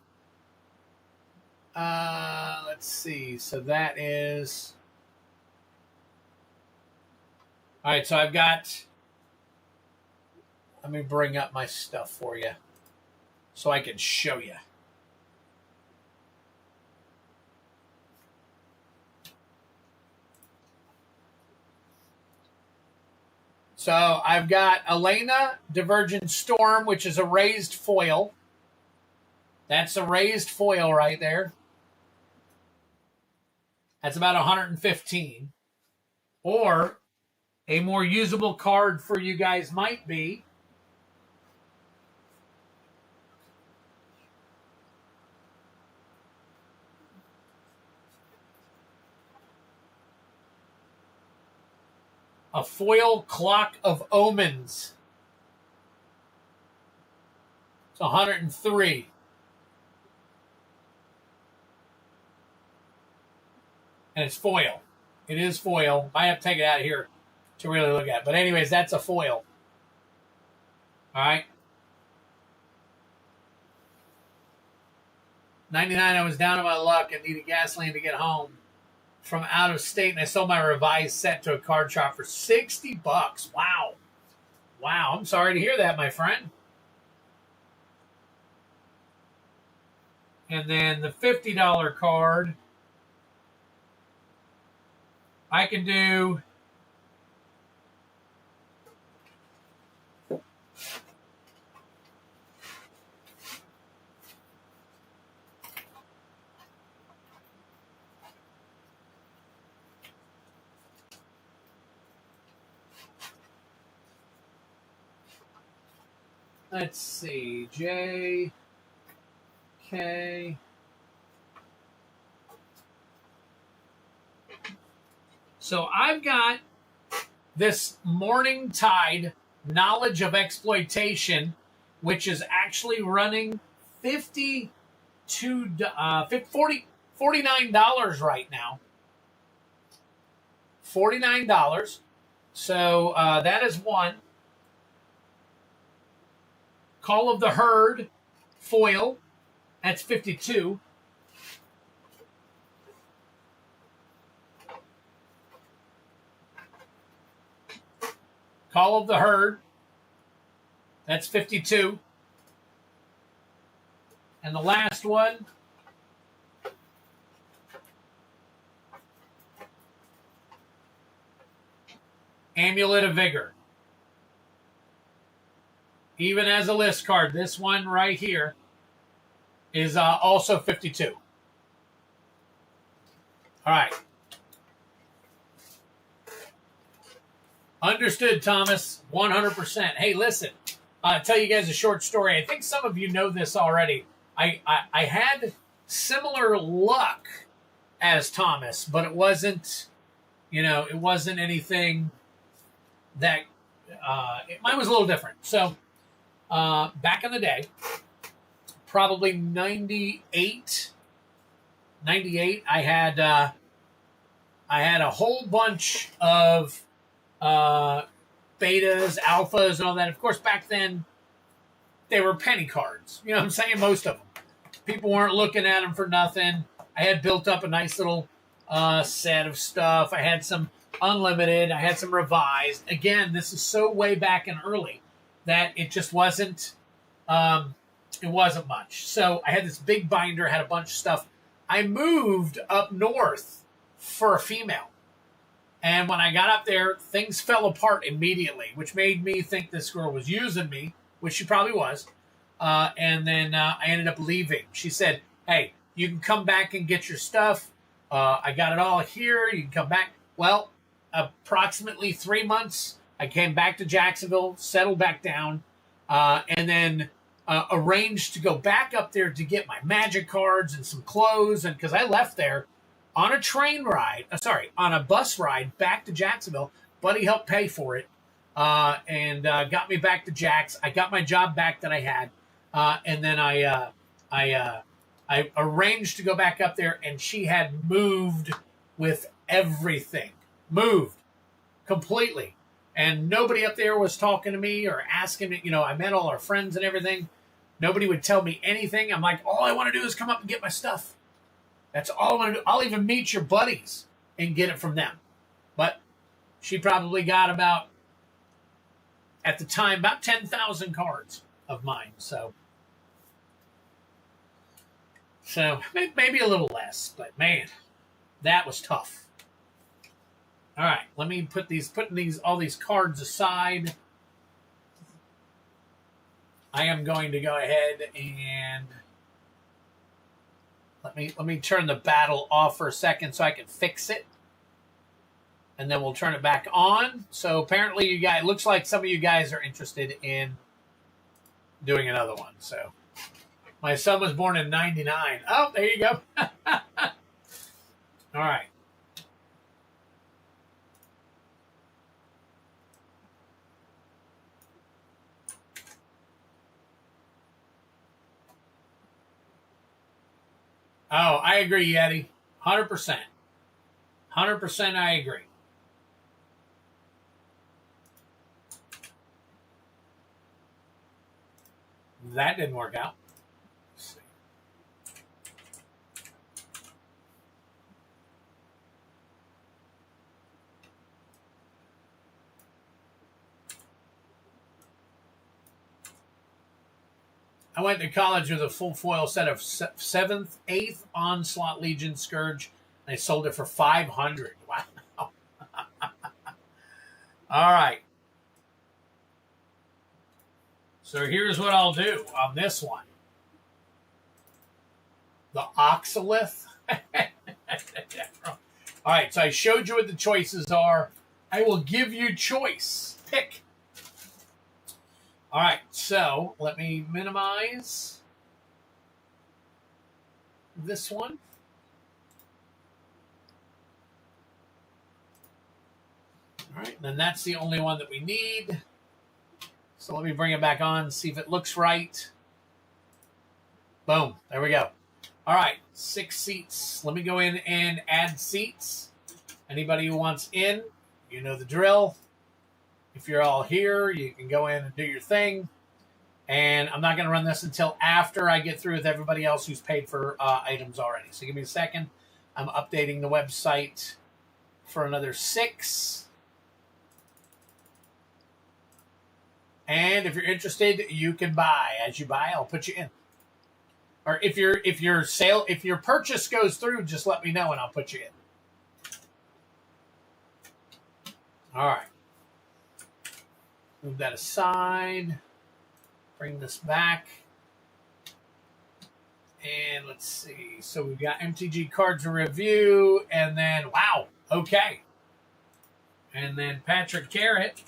Let's see. So that is... All right, so I've got... Let me bring up my stuff for you so I can show you. So I've got Elena Divergent Storm, which is a raised foil. That's a raised foil right there. That's about 115. Or a more usable card for you guys might be a foil Clock of Omens. It's 103. And it's foil. It is foil. I have to take it out of here to really look at. But anyways, that's a foil. All right. 99, I was down on my luck and needed gasoline to get home from out of state, and I sold my revised set to a card shop for $60. Wow. Wow. I'm sorry to hear that, my friend. And then the $50 card, I can do let's see, J, K. So I've got this Morning Tide Knowledge of Exploitation, which is actually running $49 right now. $49. So that is one. Call of the Herd foil. That's 52. Call of the Herd. That's 52. And the last one, Amulet of Vigor. Even as a list card, this one right here is also 52. All right. Understood, Thomas. 100%. Hey, listen. I'll tell you guys a short story. I think some of you know this already. I had similar luck as Thomas, but it wasn't, it wasn't anything that, mine was a little different. So, back in the day, probably 98, I had a whole bunch of betas, alphas, and all that. Of course, back then, they were penny cards. You know what I'm saying? Most of them. People weren't looking at them for nothing. I had built up a nice little set of stuff. I had some unlimited. I had some revised. Again, this is so way back and early that it just wasn't, it wasn't much. So I had this big binder, had a bunch of stuff. I moved up north for a female. And when I got up there, things fell apart immediately, which made me think this girl was using me, which she probably was. And then I ended up leaving. She said, hey, you can come back and get your stuff. I got it all here. You can come back. Well, approximately 3 months, I came back to Jacksonville, settled back down, and then arranged to go back up there to get my magic cards and some clothes. And because I left there on a on a bus ride back to Jacksonville. Buddy helped pay for it and got me back to Jax. I got my job back that I had. And then I arranged to go back up there, and she had moved with everything. Moved completely. And nobody up there was talking to me or asking me. I met all our friends and everything. Nobody would tell me anything. I'm like, all I want to do is come up and get my stuff. That's all I want to do. I'll even meet your buddies and get it from them. But she probably got at the time, about 10,000 cards of mine. So maybe a little less, but man, that was tough. All right, let me putting all these cards aside. I am going to go ahead and let me turn the battle off for a second so I can fix it. And then we'll turn it back on. So apparently you guys, looks like some of you guys are interested in doing another one. So my son was born in 99. Oh, there you go. All right. Oh, I agree, Yeti. 100%. 100% I agree. That didn't work out. Let's see. I went to college with a full foil set of 7th, 8th Onslaught Legion Scourge, and I sold it for $500. Wow. All right. So here's what I'll do on this one. The Oxalith. All right, so I showed you what the choices are. I will give you choice. Pick. All right, so let me minimize this one. All right, then that's the only one that we need. So let me bring it back on, see if it looks right. Boom, there we go. All right, 6 seats. Let me go in and add seats. Anybody who wants in, you know the drill. If you're all here, you can go in and do your thing. And I'm not going to run this until after I get through with everybody else who's paid for items already. So give me a second. I'm updating the website for another 6. And if you're interested, you can buy. As you buy, I'll put you in. Or if your purchase goes through, just let me know and I'll put you in. All right. Move that aside. Bring this back. And let's see. So we've got MTG cards to review. And then, wow. Okay. And then Patrick Carrot.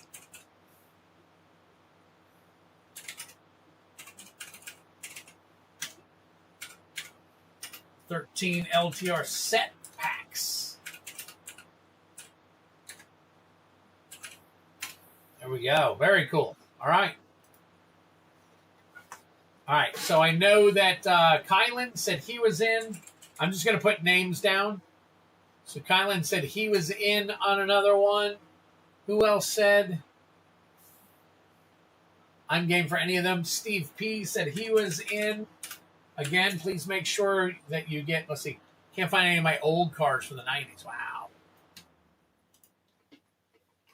$13 LTR set packs. There we go. Very cool. All right. All right. So I know that Kylan said he was in. I'm just going to put names down. So Kylan said he was in on another one. Who else said? I'm game for any of them. Steve P said he was in. Again, please make sure that you get, let's see, can't find any of my old cards from the 90s. Wow.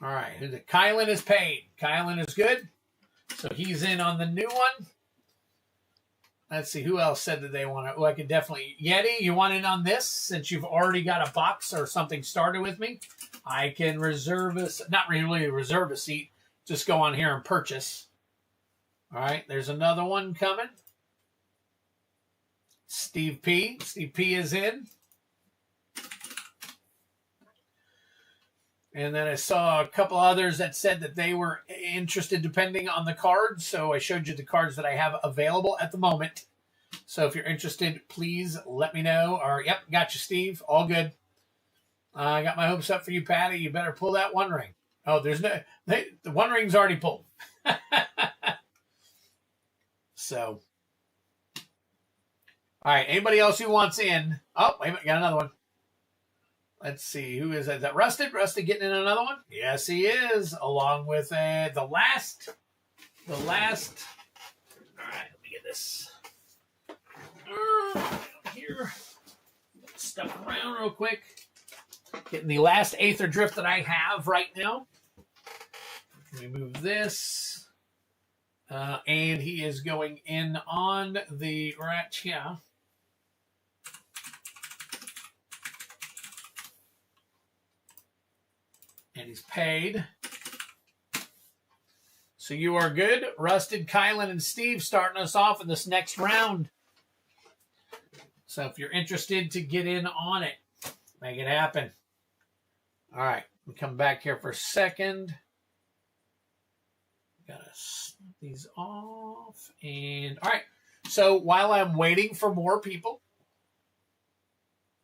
All right. Kylan is paid. Kylan is good. So he's in on the new one. Let's see. Who else said that they want to? Oh, I could definitely. Yeti, you want in on this? Since you've already got a box or something started with me, I can reserve a, not really reserve a seat. Just go on here and purchase. All right. There's another one coming. Steve P. Steve P is in. And then I saw a couple others that said that they were interested depending on the cards. So I showed you the cards that I have available at the moment. So if you're interested, please let me know. Or, yep, got you, Steve. All good. I got my hopes up for you, Patty. You better pull that one ring. Oh, there's no... the one ring's already pulled. So... All right, anybody else who wants in? Oh, wait a minute, got another one. Let's see, who is that? Is that Rusted? Rusted getting in another one? Yes, he is, along with the last. All right, let me get this here. Stuff around real quick. Getting the last Aether Drift that I have right now. Let me move this. And he is going in on the right here. And he's paid. So you are good. Rusted, Kylan, and Steve starting us off in this next round. So if you're interested to get in on it, make it happen. All right. We come back here for a second. Gotta snip these off. And all right. So while I'm waiting for more people,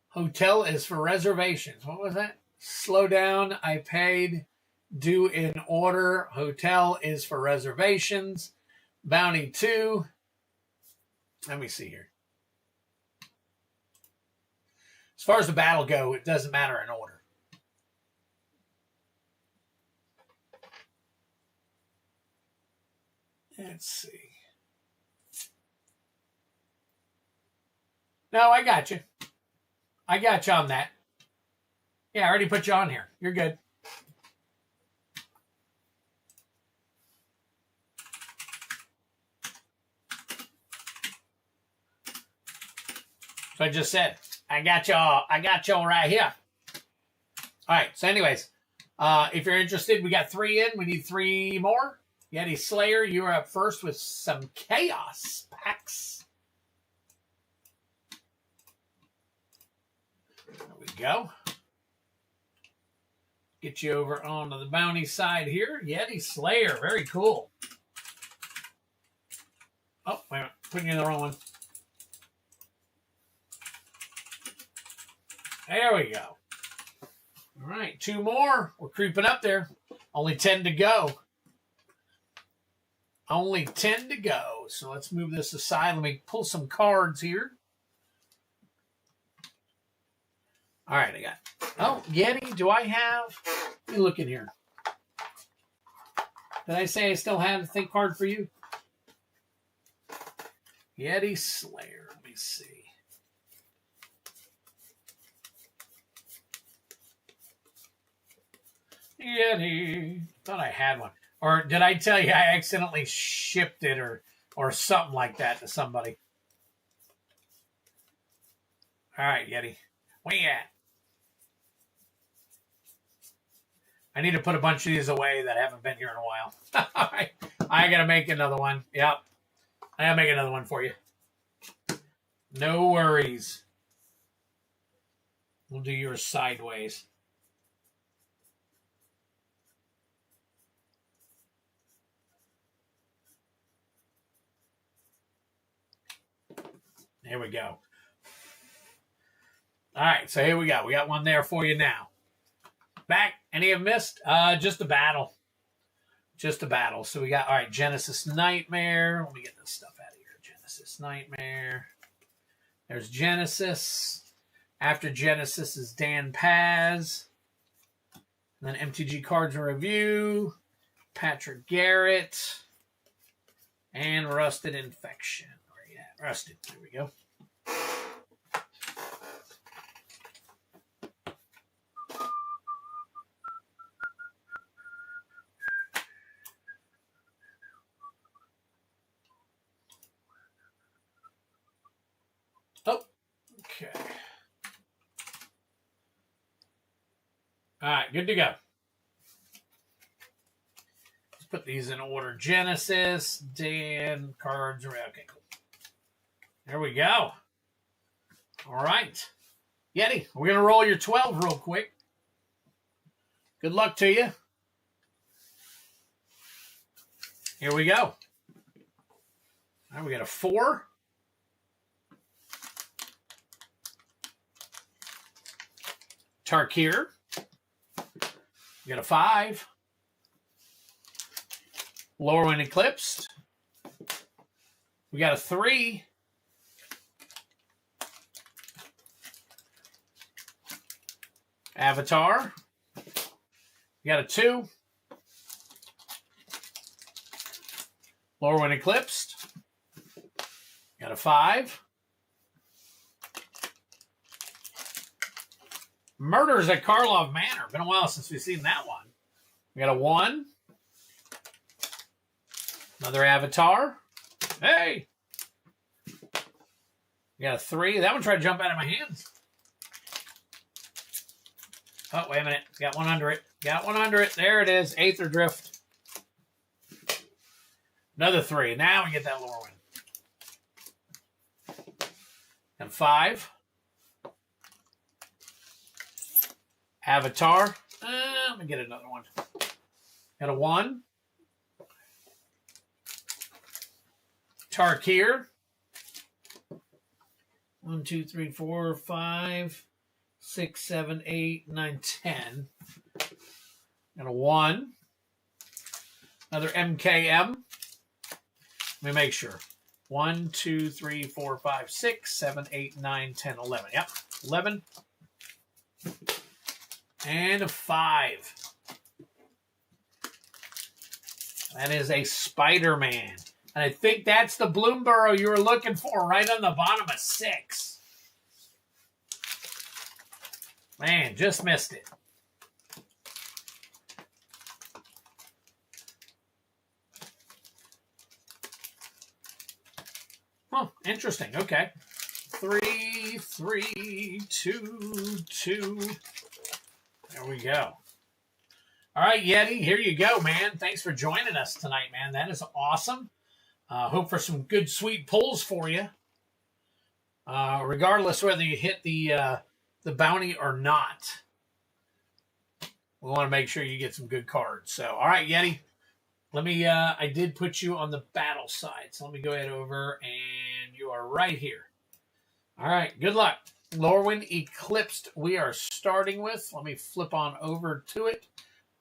hotel is for reservations. What was that? Slow down. I paid. Due in order. Hotel is for reservations. Bounty 2. Let me see here. As far as the battle go, it doesn't matter in order. Let's see. No, I got you. I got you on that. Yeah, I already put you on here. You're good. So I just said, I got y'all right here. All right. So anyways, if you're interested, we got 3 in. We need 3 more. Yeti Slayer, you're up first with some Chaos packs. There we go. Get you over onto the bounty side here. Yeti Slayer, very cool. Oh, wait a minute. Putting you in the wrong one. There we go. All right, 2 more. We're creeping up there. Only 10 to go. Only 10 to go. So let's move this aside. Let me pull some cards here. All right, I got. Oh, Yeti, do I have? Let me look in here. Did I say I still have a think card for you? Yeti Slayer. Let me see. Yeti. Thought I had one. Or did I tell you I accidentally shipped it or something like that to somebody? All right, Yeti. Where you at? I need to put a bunch of these away that haven't been here in a while. All right. I got to make another one. Yep. I got to make another one for you. No worries. We'll do yours sideways. There we go. All right, so here we go. We got one there for you now. Back. Any have missed? Just a battle. Just a battle. So we got, all right, Genesis Nightmare. Let me get this stuff out of here. Genesis Nightmare. There's Genesis. After Genesis is Dan Paz. And then MTG Cards and Review. Patrick Garrett. And Rusted Infection. Where you at? Rusted. There we go. Oh, okay. All right, good to go. Let's put these in order. Genesis, Dan, Cards. Okay, cool. There we go. All right. Yeti, we're going to roll your 12 real quick. Good luck to you. Here we go. All right, we got a 4. Tarkir. We got a 5. Lorwyn Eclipsed. We got a 3. Avatar. We got a 2. Lorwyn Eclipsed. Got a 5. Murders at Karlov Manor. Been a while since we've seen that one. We got a 1. Another Avatar. Hey! We got a 3. That one tried to jump out of my hands. Oh, wait a minute. Got one under it. Got one under it. There it is. Aether Drift. Another 3. Now we get that Lorwyn. And 5. Avatar. Let me get another one. Got a 1. Tarkir. 1, 2, 3, 4, 5, 6, 7, 8, 9, 10. Got a 1. Another MKM. Let me make sure. 1, 2, 3, 4, 5, 6, 7, 8, 9, 10, 11. Yep. 11. And a 5. That is a Spider-Man. And I think that's the Bloomborough you were looking for, right on the bottom of 6. Man, just missed it. Oh, interesting. Okay. 3, 3, 2, 2. There we go. All right, Yeti, here you go, man. Thanks for joining us tonight, man. That is awesome. Hope for some good, sweet pulls for you. Regardless whether you hit the bounty or not. We want to make sure you get some good cards. So, all right, Yeti. Let me, I did put you on the battle side. So let me go ahead over, and you are right here. All right, good luck. Lorwyn Eclipsed we are starting with. Let me flip on over to it.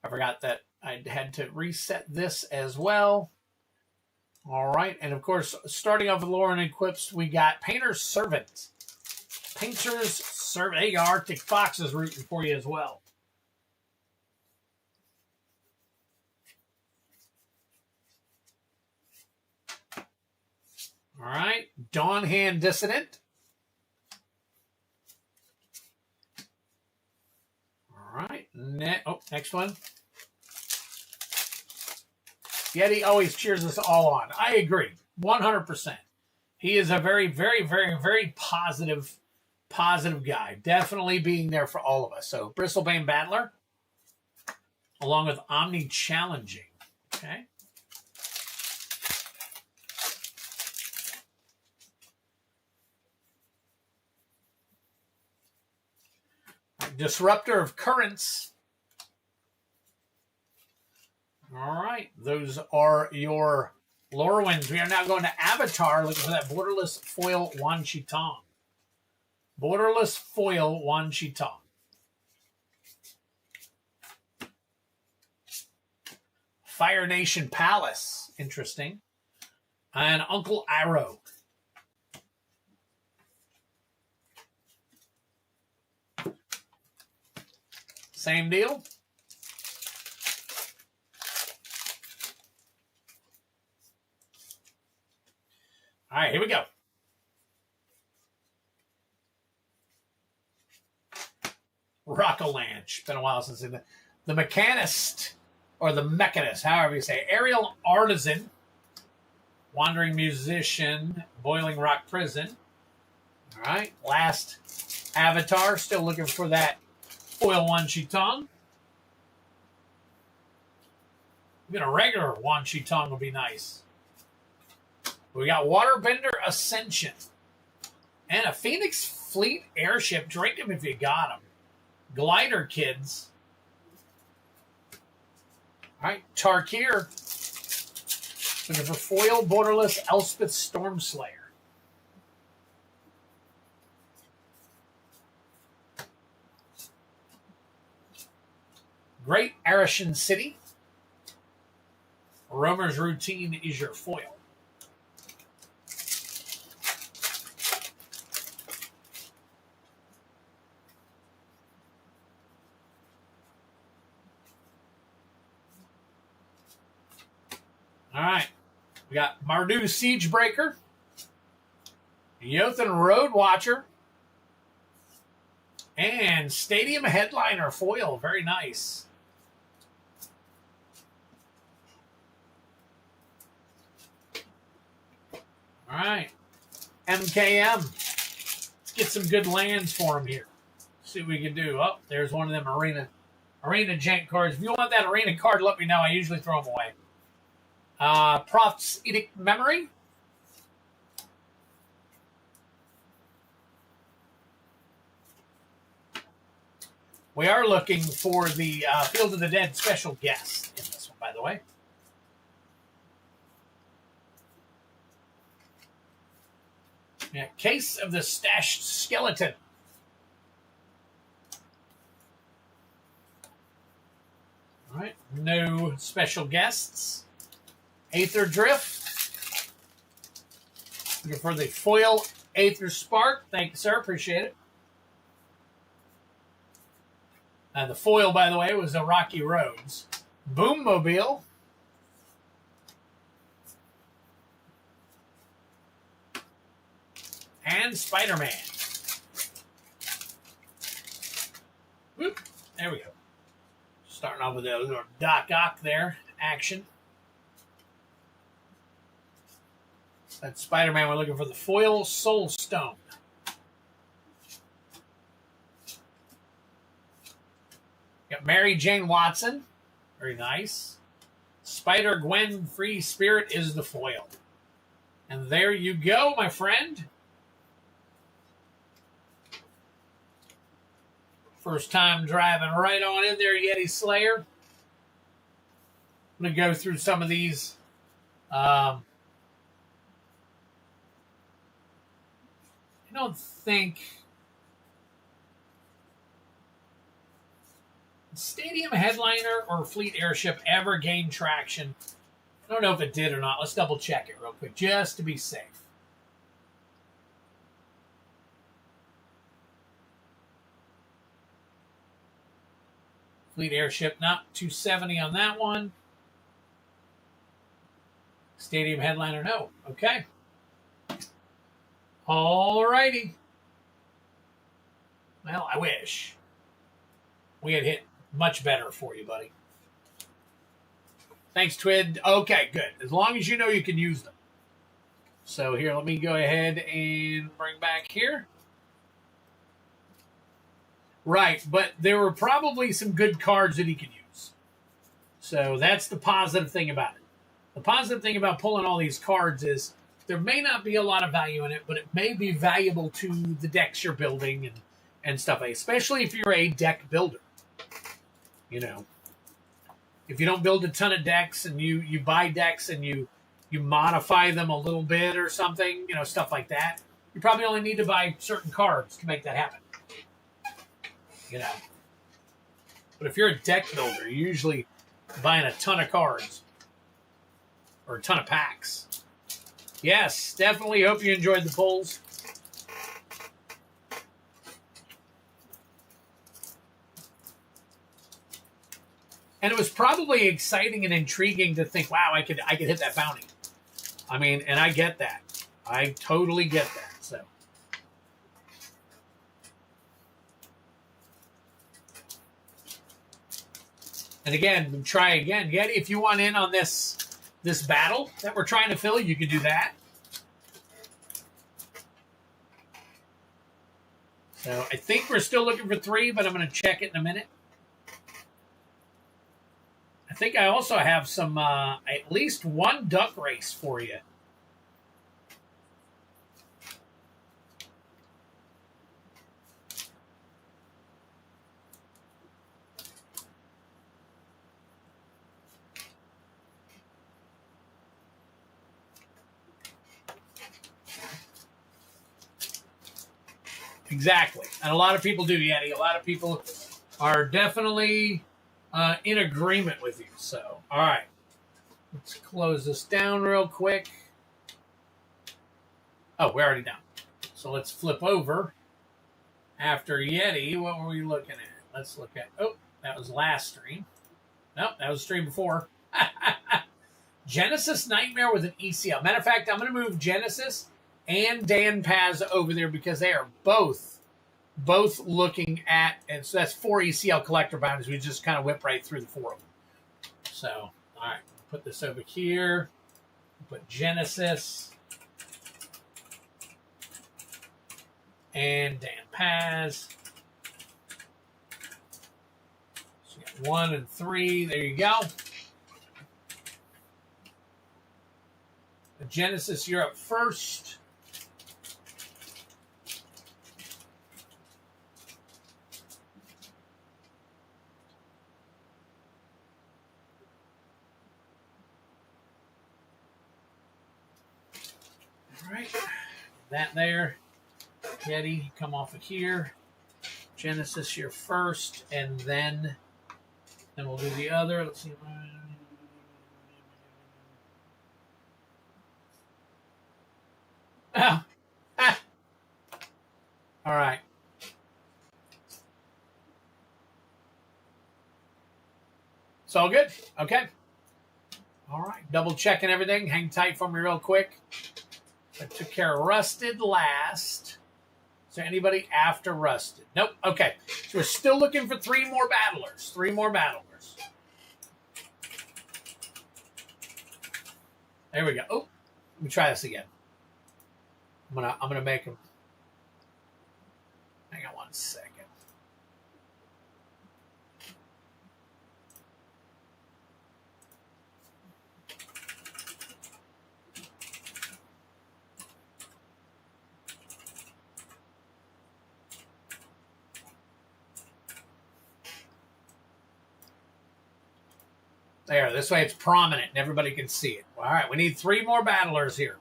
I forgot that I had to reset this as well. All right, and of course, starting off with Lorwyn Eclipsed, we got Painter's Servant. Painter's Servant. There you go, Arctic Fox is rooting for you as well. All All right. Dawn Hand Dissonant. All right. Next one. Yeti always cheers us all on. I agree. 100%. He is a very, very, very, very positive guy. Definitely being there for all of us. So, Bristlebane Battler, along with Omni Challenging. Okay. Disruptor of Currents. All right. Those are your Lorwyn's. We are now going to Avatar, looking for that Borderless Foil Wan Shi Tong. Borderless Foil Wan Shi Tong. Fire Nation Palace. Interesting. And Uncle Arrow. Same deal. All right, here we go. Rockalanch. Been a while since the Mechanist, or the Mechanist, however you say. Aerial Artisan. Wandering Musician. Boiling Rock Prison. All right, last Avatar. Still looking for that Foil Wan Shi Tong. Even a regular Wan Shi Tong would be nice. We got Waterbender Ascension. And a Phoenix Fleet Airship. Drink them if you got them. Glider Kids. All right, Tarkir. Looking for Foil Borderless Elspeth Stormslayer. Great Arishan City. Roamer's Routine is your foil. All right. We got Mardu Siegebreaker. Yothan Road Watcher. And Stadium Headliner Foil. Very nice. All right. MKM. Let's get some good lands for him here. See what we can do. Oh, there's one of them Arena Jank cards. If you want that Arena card, let me know. I usually throw them away. Prophet's Edict Memory. We are looking for the Field of the Dead special guest in this one, by the way. Yeah, Case of the Stashed Skeleton. All right, no special guests. Aether Drift. Looking for the Foil Aether Spark. Thank you, sir. Appreciate it. The foil, by the way, was a Rocky Roads. Boommobile. And Spider-Man. Whoop. There we go. Starting off with a little Doc Ock there. Action. That's Spider-Man. We're looking for the Foil Soul Stone. Got Mary Jane Watson. Very nice. Spider-Gwen Free Spirit is the foil. And there you go, my friend. First time driving right on in there, Yeti Slayer. I'm going to go through some of these. I don't think Stadium Headliner or Fleet Airship ever gained traction. I don't know if it did or not. Let's double check it real quick just to be safe. Fleet Airship, not 270 on that one. Stadium Headliner, no. Okay. All righty. Well, I wish we had hit much better for you, buddy. Thanks, Twid. Okay, good. As long as you know you can use them. So here, let me go ahead and bring back here. Right, but there were probably some good cards that he could use. So that's the positive thing about it. The positive thing about pulling all these cards is there may not be a lot of value in it, but it may be valuable to the decks you're building and stuff, especially if you're a deck builder. You know, if you don't build a ton of decks and you buy decks and you modify them a little bit or something, you know, stuff like that, you probably only need to buy certain cards to make that happen. You know. But if you're a deck builder, you're usually buying a ton of cards or a ton of packs. Yes, definitely hope you enjoyed the pulls. And it was probably exciting and intriguing to think, wow, I could hit that bounty. I mean, and I get that. I totally get that. So. And again, try again. Yet, if you want in on this battle that we're trying to fill, you can do that. So I think we're still looking for 3, but I'm going to check it in a minute. I think I also have some, at least one duck race for you. Exactly. And a lot of people do, Yeti. A lot of people are definitely in agreement with you. So, all right. Let's close this down real quick. Oh, we're already down. So let's flip over. After Yeti, what were we looking at? Let's look at... Oh, that was last stream. Nope, that was the stream before. Genesis Nightmare with an ECL. Matter of fact, I'm going to move Genesis and Dan Paz over there because they are both looking at, and so that's 4 ECL collector bounties. We just kind of whip right through the 4 of them. So, all right, put this over here. Put Genesis and Dan Paz. So you got 1 and 3. There you go. Genesis, you're up first. All right, that there. Yeti, come off of here. Genesis, you're first, and then we'll do the other. Let's see. Oh. Ah. All right. It's all good. Okay. All right. Double checking everything. Hang tight for me real quick. I took care of Rusted last. Is there anybody after Rusted? Nope. Okay. So we're still looking for 3 more battlers. 3 more battlers. There we go. Oh, let me try this again. I'm gonna make them. Hang on 1 second. There, this way it's prominent and everybody can see it. All right, we need 3 more battlers here.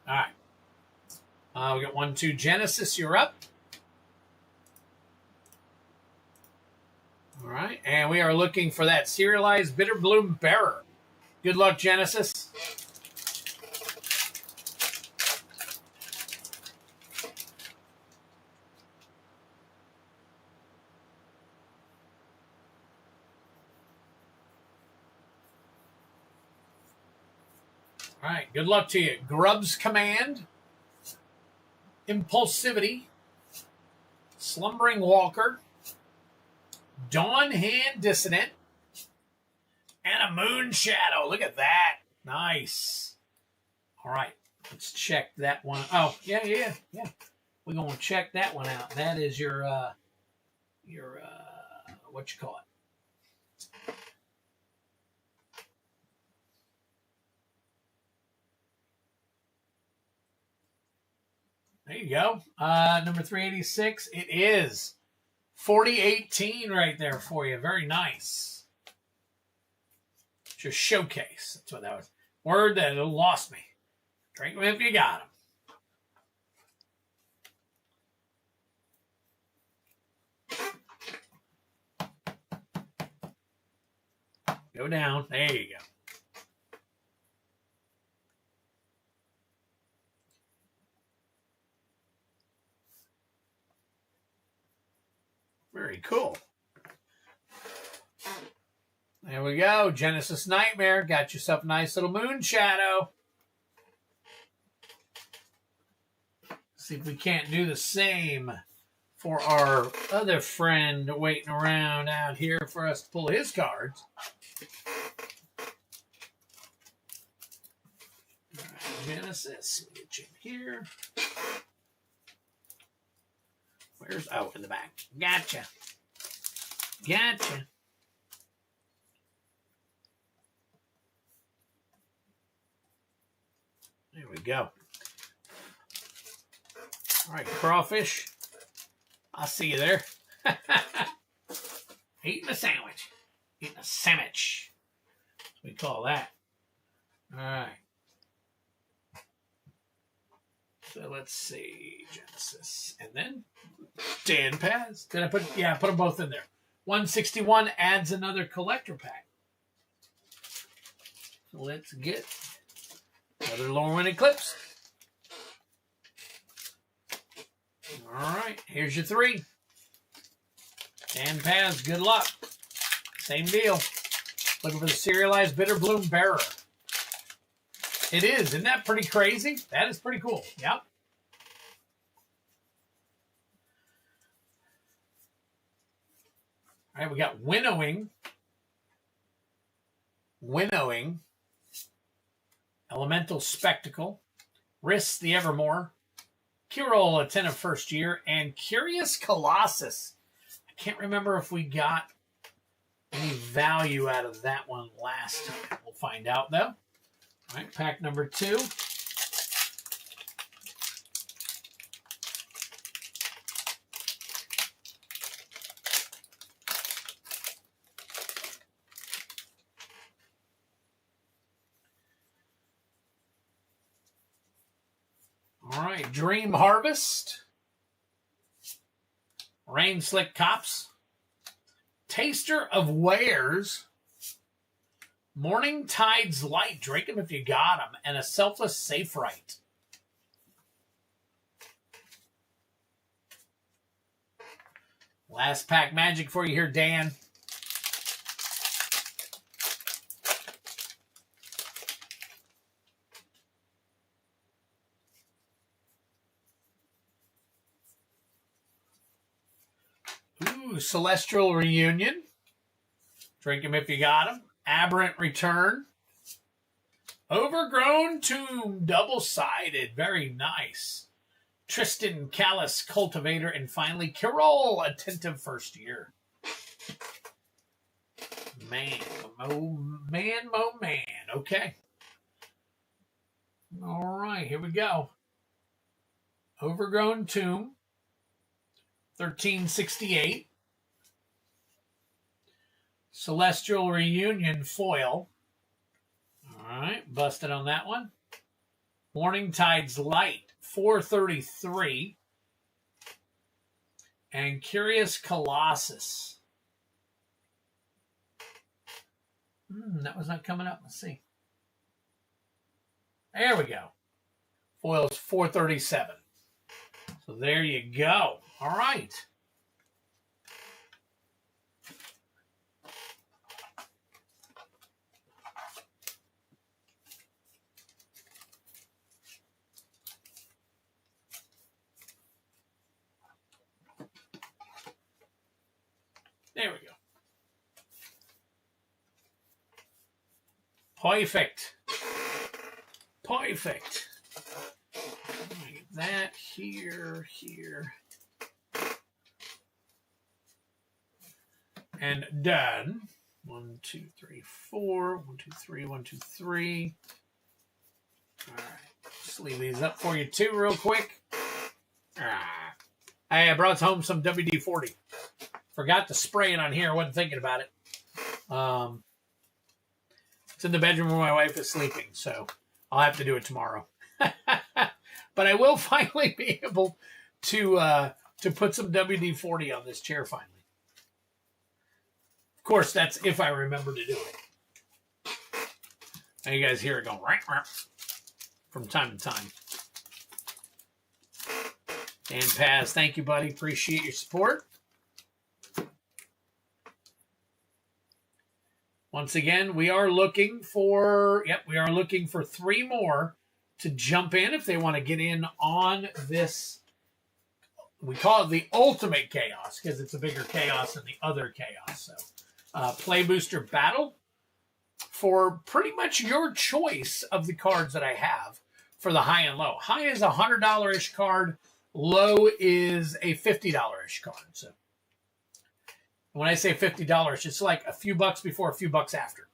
All right. We got 1, 2. Genesis, you're up. All right, and we are looking for that serialized Bitterbloom Bearer. Good luck, Genesis. All right, good luck to you. Grub's Command, Impulsivity, Slumbering Walker, Dawn Hand Dissonant, and a Moon Shadow. Look at that. Nice. All right, let's check that one. Oh, yeah. We're going to check that one out. That is your what you call it? There you go. Number 386. It is 4018 right there for you. Very nice. Just showcase. That's what that was. Word that it lost me. Drink them if you got them. Go down. There you go. Very cool. There we go. Genesis Nightmare. Got yourself a nice little Moon Shadow. See if we can't do the same for our other friend waiting around out here for us to pull his cards. All right, Genesis. Get you in here. Where's... Oh, in the back. Gotcha. Gotcha. There we go. All right, Crawfish. I see you there. Eating a sandwich. Eating a sandwich. That's what we call that. All right. So let's see. Genesis. And then Dan Paz. Did I put... Yeah, I put them both in there. 161 adds another collector pack. So let's get another Lorwyn Eclipse. All right, here's your 3. Dan Paz, good luck. Same deal. Looking for the serialized Bitter Bloom Bearer. It is. Isn't that pretty crazy? That is pretty cool. Yep. All right, we got Winnowing. Winnowing. Elemental Spectacle. Riss the Evermore. Kirol, Attentive First Year. And Curious Colossus. I can't remember if we got any value out of that one last time. We'll find out, though. All right, pack number 2. All right, Dream Harvest. Rain Slick Cops. Taster of Wares. Morning Tide's Light. Drink them if you got them. And a Selfless Safe Right. Last pack magic for you here, Dan. Ooh, Celestial Reunion. Drink them if you got them. Aberrant Return. Overgrown Tomb, double-sided. Very nice. Tristan Callus, Cultivator. And finally, Kirol, Attentive First Year. Man, oh man, oh man. Okay. All right, here we go. Overgrown Tomb. 1368. Celestial Reunion foil. All right, busted on that one. Morning Tide's Light, 433. And Curious Colossus. That was not coming up. Let's see. There we go. Foil's 437. So there you go. All right. Perfect. Perfect. Get that here, here. And done. 1, 2, 3, 4. 1, 2, 3, 1, 2, 3. All right. Just leave these up for you too real quick. I brought home some WD-40. Forgot to spray it on here. I wasn't thinking about it. It's in the bedroom where my wife is sleeping, so I'll have to do it tomorrow. But I will finally be able to put some WD-40 on this chair finally. Of course, that's if I remember to do it. And you guys hear it going right from time to time. Dan Paz, thank you, buddy. Appreciate your support. Once again, we are looking for 3 more to jump in if they want to get in on this. We call it the ultimate chaos because it's a bigger chaos than the other chaos. So, play booster battle for pretty much your choice of the cards that I have for the high and low. High is a $100-ish card. Low is a $50-ish card. So when I say $50, it's like a few bucks before, a few bucks after.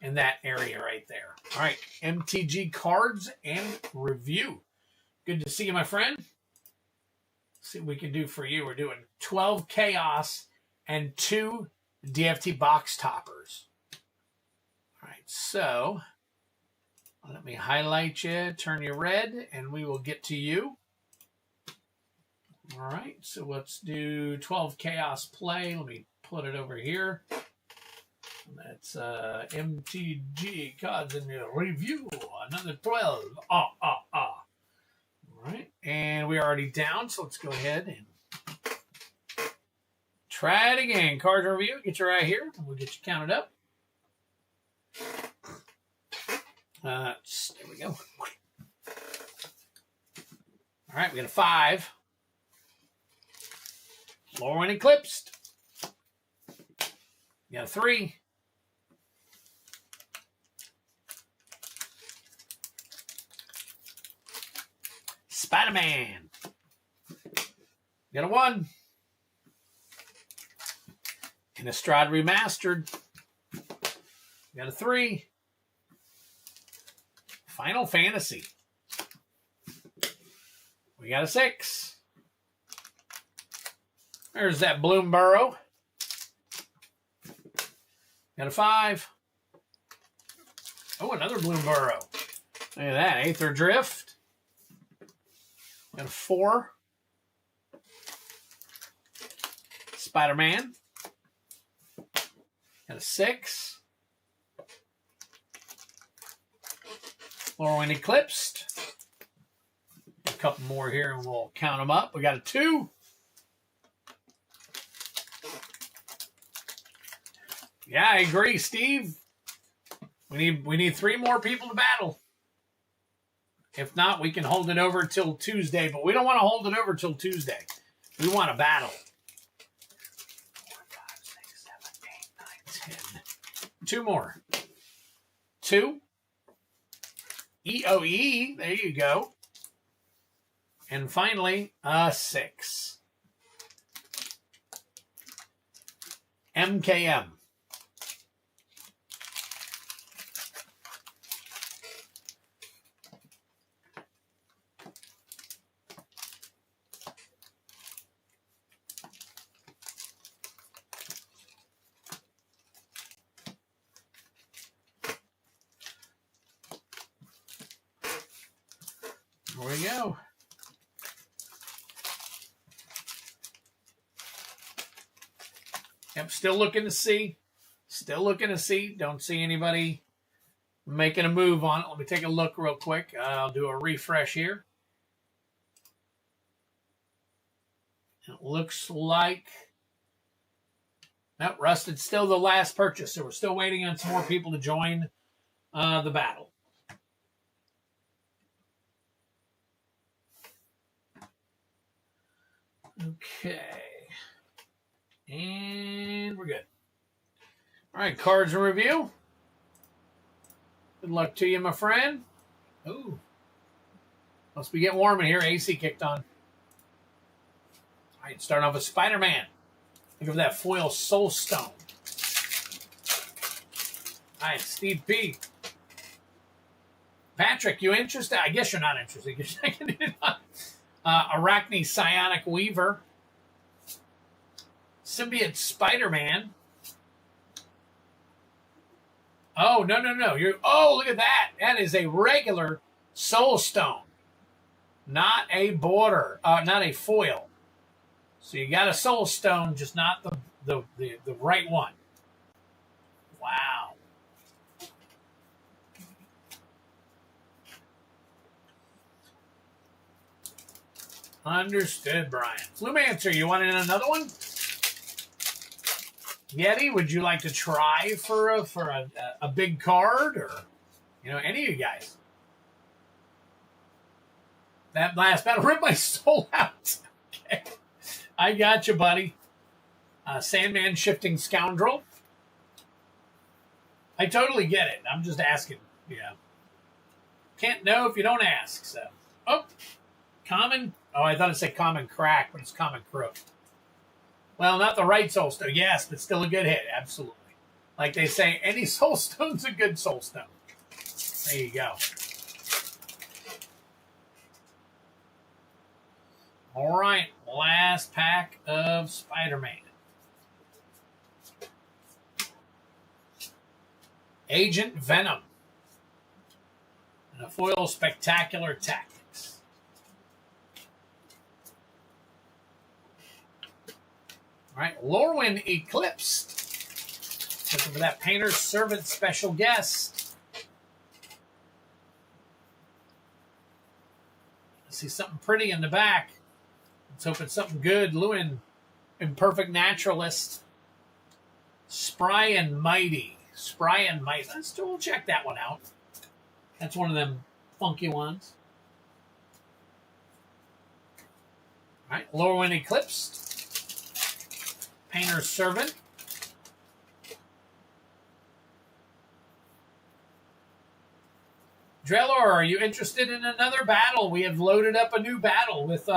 In that area right there. All right, MTG cards and review. Good to see you, my friend. Let's see what we can do for you. We're doing 12 Chaos and 2 DFT box toppers. All right, so let me highlight you, turn you red, and we will get to you. All right, so let's do 12 Chaos play. Let me put it over here. That's MTG cards in the review. Another 12. All right, and we're already down, so let's go ahead and try it again. Card review. Get you right here, and we'll get you counted up. There we go. All right, we got a 5. Lower one eclipsed. We got a 3. Spider-Man. Got a 1. Innistrad Remastered. Got a 3. Final Fantasy. We got a 6. There's that Bloom Burrow. Got a 5. Oh, another Bloom Burrow. Look at that. Aether Drift. Got a 4. Spider-Man. Got a 6. Lower Wind Eclipsed. A couple more here and we'll count them up. We got a 2. Yeah, I agree, Steve. We need 3 more people to battle. If not, we can hold it over till Tuesday, but we don't want to hold it over till Tuesday. We want to battle. 4, 5, 6, 7, 8, 9, 10. 2 more. 2. EOE. There you go. And finally, a 6. MKM. There we go. Yep, still looking to see. Still looking to see. Don't see anybody making a move on it. Let me take a look real quick. I'll do a refresh here. It looks like... Nope, Rusted's still the last purchase, so we're still waiting on some more people to join the battle. Okay. And we're good. All right, cards in review. Good luck to you, my friend. Ooh. Must be getting warm in here. AC kicked on. All right, starting off with Spider-Man. Look at that foil Soul Stone. All right, Steve P. Patrick, you interested? I guess you're not interested. You're checking it out. Arachne Psionic Weaver. Symbiote Spider-Man. Oh, no. Look at that. That is a regular Soul Stone. Not a border. Not a foil. So you got a Soul Stone, just not the right one. Wow. Understood, Brian. Flumancer, you wanted another one? Yeti, would you like to try for a big card, or any of you guys? That last battle ripped my soul out. Okay, I got you, buddy. Sandman Shifting Scoundrel. I totally get it. I'm just asking. Yeah. Can't know if you don't ask. So, common. Oh, I thought it said common crack, but it's common crook. Well, not the right soul stone. Yes, but still a good hit. Absolutely. Like they say, any soul stone's a good soul stone. There you go. All right. Last pack of Spider-Man. Agent Venom. And a foil Spectacular Tactics. All right, Lorwyn Eclipsed. Looking for that Painter's Servant special guest. I see something pretty in the back. Let's hope it's something good. Lewin, Imperfect Naturalist. Spry and Mighty. We'll check that one out. That's one of them funky ones. All right, Lorwyn Eclipsed. Painter's Servant. Drellor, are you interested in another battle? We have loaded up a new battle with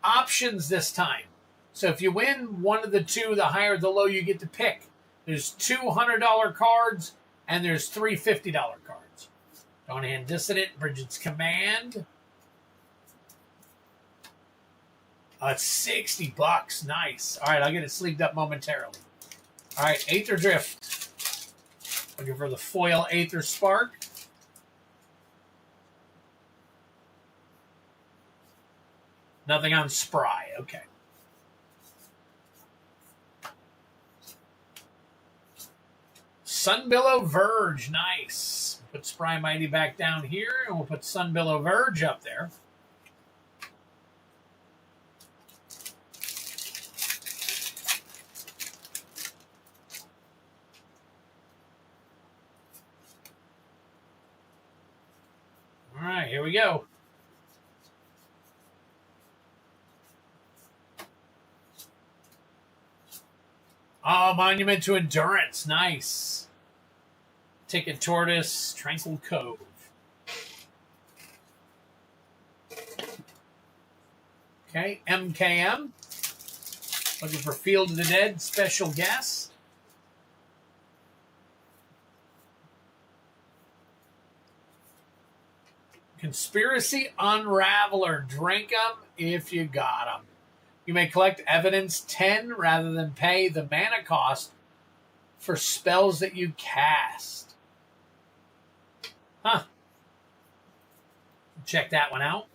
options this time. So if you win one of the two, the higher or the low, you get to pick. There's $200 cards, and there's three $50 cards. Dawnhand Dissident, Bridget's Command. It's $60. Nice. All right, I'll get it sleeved up momentarily. All right, Aether Drift. Looking for the foil Aether Spark. Nothing on Spry. Okay. Sunbillow Verge. Nice. Put Spry Mighty back down here, and we'll put Sunbillow Verge up there. All right, here we go. Oh, Monument to Endurance. Nice. Ticket Tortoise, Tranquil Cove. Okay, MKM. Looking for Field of the Dead, special guest. Conspiracy Unraveler. Drink 'em if you got 'em. You may collect evidence 10 rather than pay the mana cost for spells that you cast. Huh. Check that one out.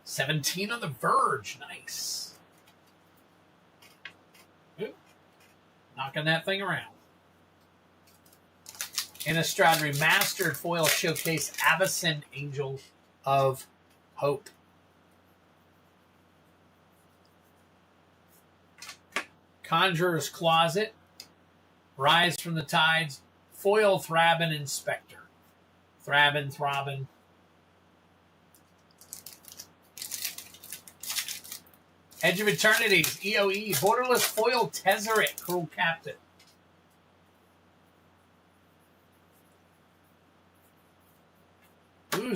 17 on the Verge. Nice. Ooh. Knocking that thing around. Innistrad Remastered Foil Showcase Avacyn Angel of Hope. Conjurer's Closet, Rise from the Tides, Foil Thraben Inspector. Thraben. Edge of Eternities, EOE, Borderless Foil Tezzeret, Cruel Captain.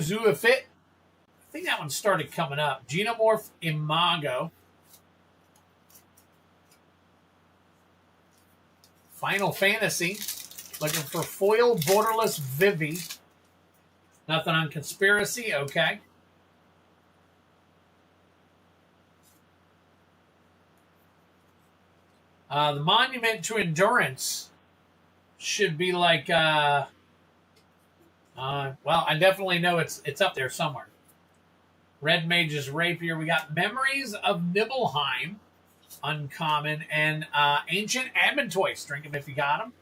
Zoo Fit. I think that one started coming up. Genomorph Imago. Final Fantasy. Looking for foil borderless Vivi. Nothing on Conspiracy. Okay. The Monument to Endurance should be like, well, I definitely know it's up there somewhere. Red Mage's Rapier. We got Memories of Nibelheim, uncommon, and Ancient Admontoise. Drink them if you got them.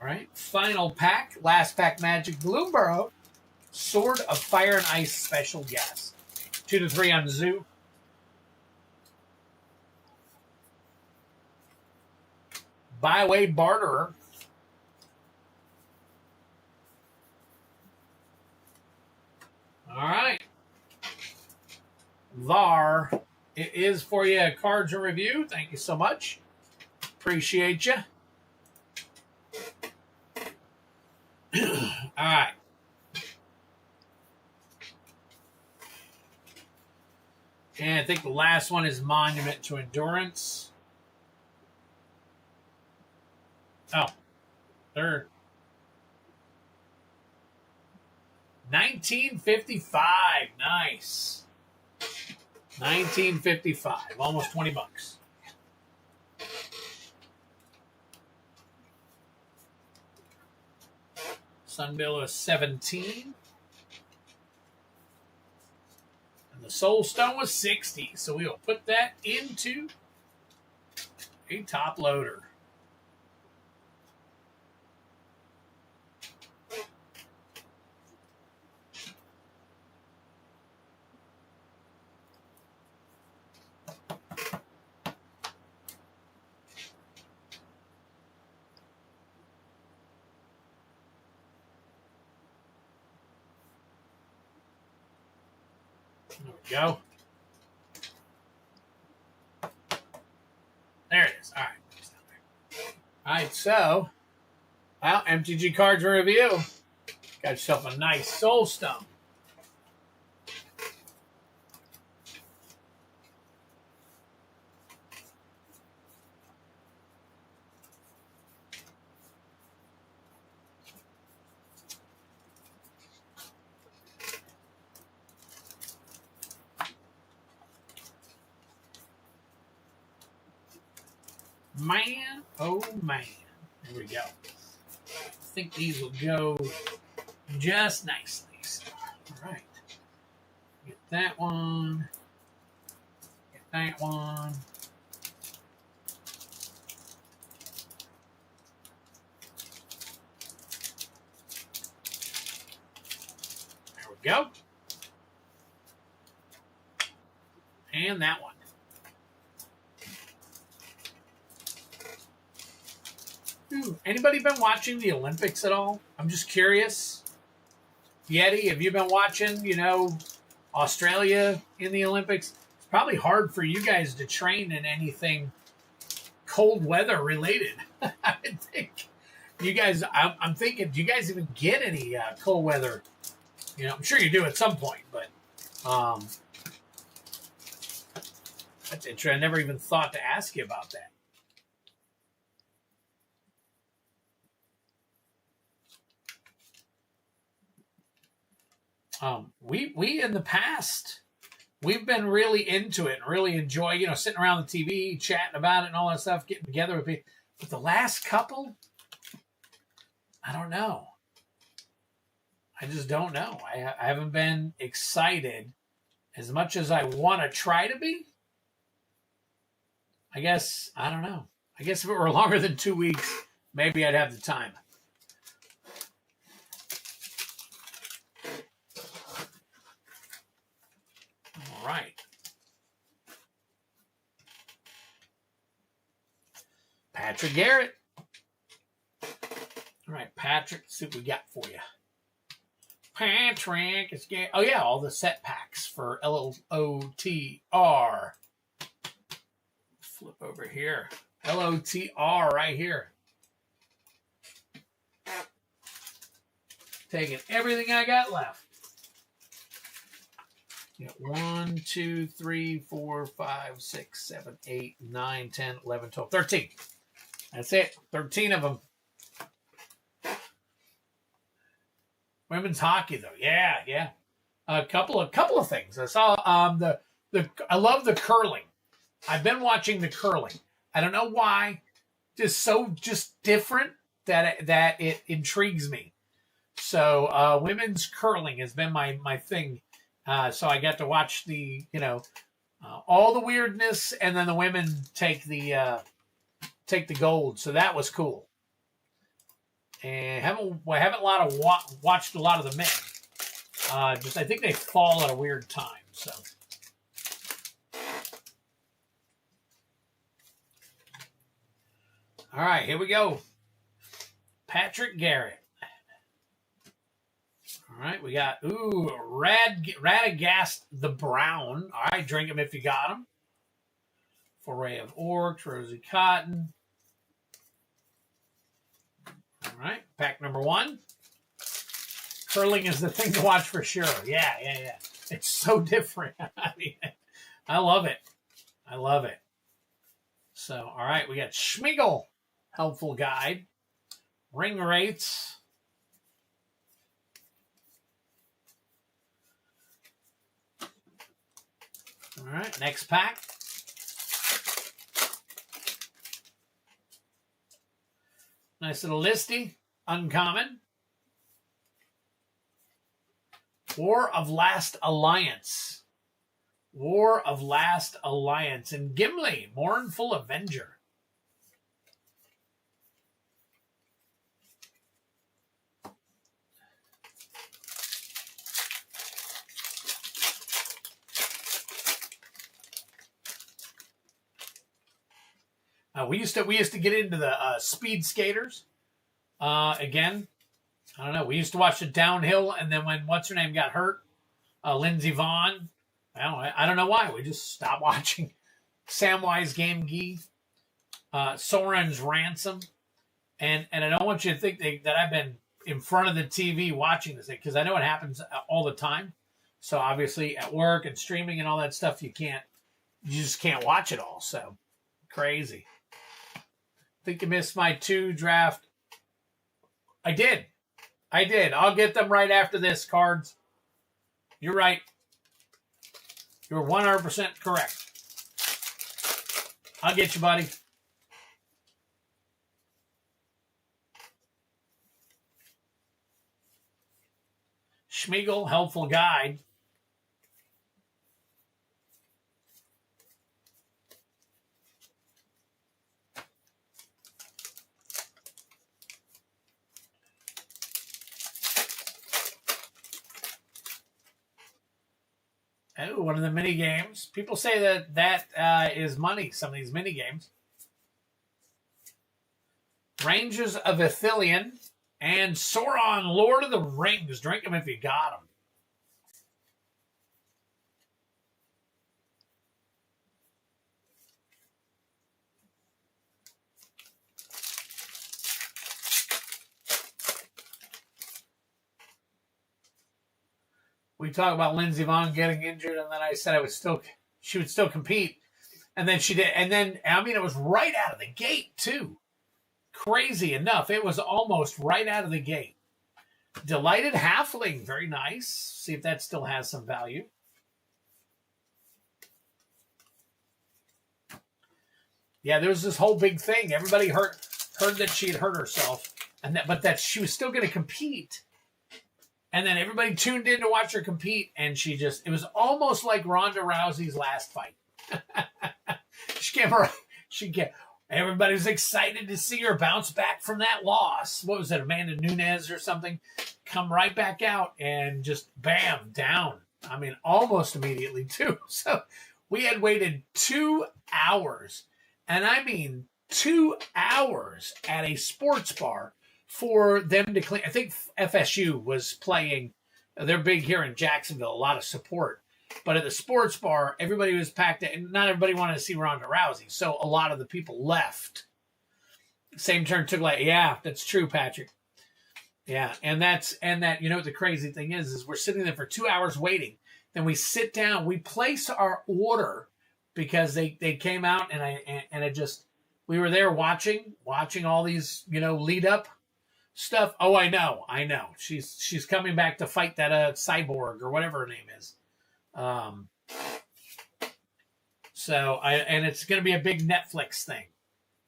All right, final pack, last pack Magic Bloomburrow, Sword of Fire and Ice special guest. 2 to 3 on Zoo. Byway Barterer. All right. VAR, it is for you. Cards and review. Thank you so much. Appreciate you. All right. And I think the last one is Monument to Endurance. Oh, third. 1955. Nice. 1955. Almost 20 bucks. Sunbill is 17. And the Soul Stone was 60. So we will put that into a top loader. There we go. There it is. All right. All right, so, well, MTG Cards Review. Got yourself a nice Soul Stone. Man, oh man. There we go. I think these will go just nicely. So, all right. Get that one. Get that one. There we go. And that one. Anybody been watching the Olympics at all? I'm just curious. Yeti, have you been watching, Australia in the Olympics? It's probably hard for you guys to train in anything cold weather related. I think you guys, I'm thinking, do you guys even get any cold weather? I'm sure you do at some point, but that's interesting. I never even thought to ask you about that. We in the past, we've been really into it and really enjoy, sitting around the TV, chatting about it and all that stuff, getting together with people. But the last couple, I don't know. I just don't know. I haven't been excited as much as I want to try to be. I guess, I don't know. I guess if it were longer than 2 weeks, maybe I'd have the time. All right. Patrick Garrett. All right, Patrick, let's see what we got for you. Patrick is getting, oh yeah, all the set packs for LOTR. Flip over here. LOTR right here. Taking everything I got left. You got 1, 2, 3, 4, 5, 6, 7, 8, 9, 10, 11, 12, 13. That's it. 13 of them. Women's hockey, though. Yeah. A couple of things. I saw I love the curling. I've been watching the curling. I don't know why. Just different that it intrigues me. So women's curling has been my thing. So I got to watch the all the weirdness, and then the women take the gold. So that was cool. And haven't watched a lot of the men. I think they fall at a weird time. So. All right, here we go. Patrick Garrett. All right, we got, Radagast the Brown. All right, drink him if you got him. Foray of Orcs, Rosie Cotton. All right, pack number 1. Curling is the thing to watch for sure. Yeah. It's so different. I mean, I love it. So, all right, we got Schmiegel, helpful guide. Ring rates. All right, next pack. Nice little listy. Uncommon. War of Last Alliance. And Gimli, Mournful Avenger. We used to get into the speed skaters. Again, I don't know. We used to watch the downhill, and then when what's her name got hurt, Lindsey Vonn. Well, I don't know why. We just stopped watching. Samwise Gamgee, Soren's Ransom, and I don't want you to think that I've been in front of the TV watching this thing, because I know it happens all the time. So obviously at work and streaming and all that stuff, you just can't watch it all. So crazy. I think you missed my 2 draft. I did. I'll get them right after this, Cards. You're right. You're 100% correct. I'll get you, buddy. Schmiegel, helpful guide. Oh, one of the mini games. People say that is money, some of these mini games. Rangers of Ithilien and Sauron, Lord of the Rings. Drink them if you got them. We talk about Lindsey Vonn getting injured, and then I said she would still compete. And then she did. And then, I mean, it was right out of the gate, too. Crazy enough. It was almost right out of the gate. Delighted Halfling. Very nice. See if that still has some value. Yeah, there was this whole big thing. Everybody heard that she had hurt herself, but that she was still going to compete. And then everybody tuned in to watch her compete, and it was almost like Ronda Rousey's last fight. Everybody was excited to see her bounce back from that loss. What was it, Amanda Nunes or something? Come right back out and just bam, down. I mean, almost immediately too. So we had waited 2 hours, and I mean 2 hours at a sports bar for them to clean. I think FSU was playing. They're big here in Jacksonville, a lot of support. But at the sports bar, everybody was packed, and not everybody wanted to see Ronda Rousey. So a lot of the people left. Same turn took yeah, that's true, Patrick. Yeah, and that you know what the crazy thing is we're sitting there for 2 hours waiting. Then we sit down, we place our order because they came out and it just we were there watching all these lead up stuff. Oh, I know. She's coming back to fight that cyborg or whatever her name is. And it's going to be a big Netflix thing.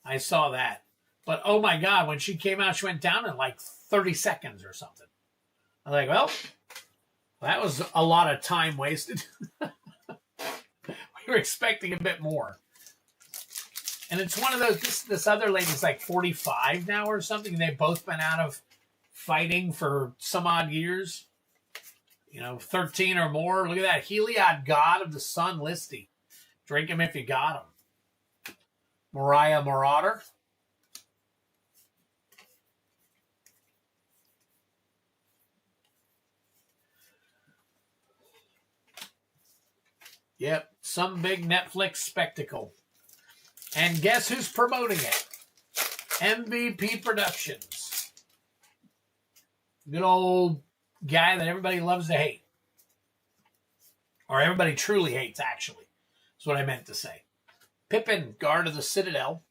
I saw that. But oh my God, when she came out, she went down in like 30 seconds or something. I'm like, well, that was a lot of time wasted. We were expecting a bit more. And it's one of those, this other lady's like 45 now or something. And they've both been out of fighting for some odd years. 13 or more. Look at that. Heliod, God of the Sun, Listy. Drink him if you got him. Mariah Marauder. Yep, some big Netflix spectacle. And guess who's promoting it? MVP Productions. Good old guy that everybody loves to hate. Or everybody truly hates, actually. That's what I meant to say. Pippin, Guard of the Citadel.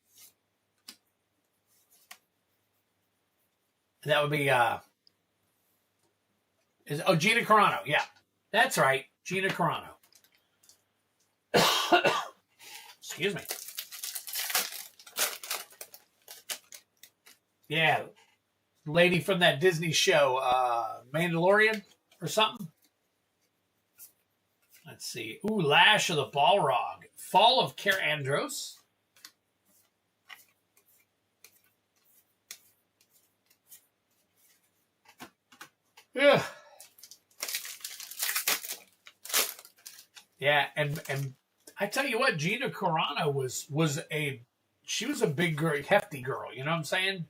That would be, Gina Carano. Yeah, that's right. Gina Carano. Excuse me. Yeah, lady from that Disney show, Mandalorian or something. Let's see. Ooh, Lash of the Balrog. Fall of Ker Andros. Yeah. Yeah, and I tell you what, Gina Carano was a big girl, hefty girl. You know what I'm saying?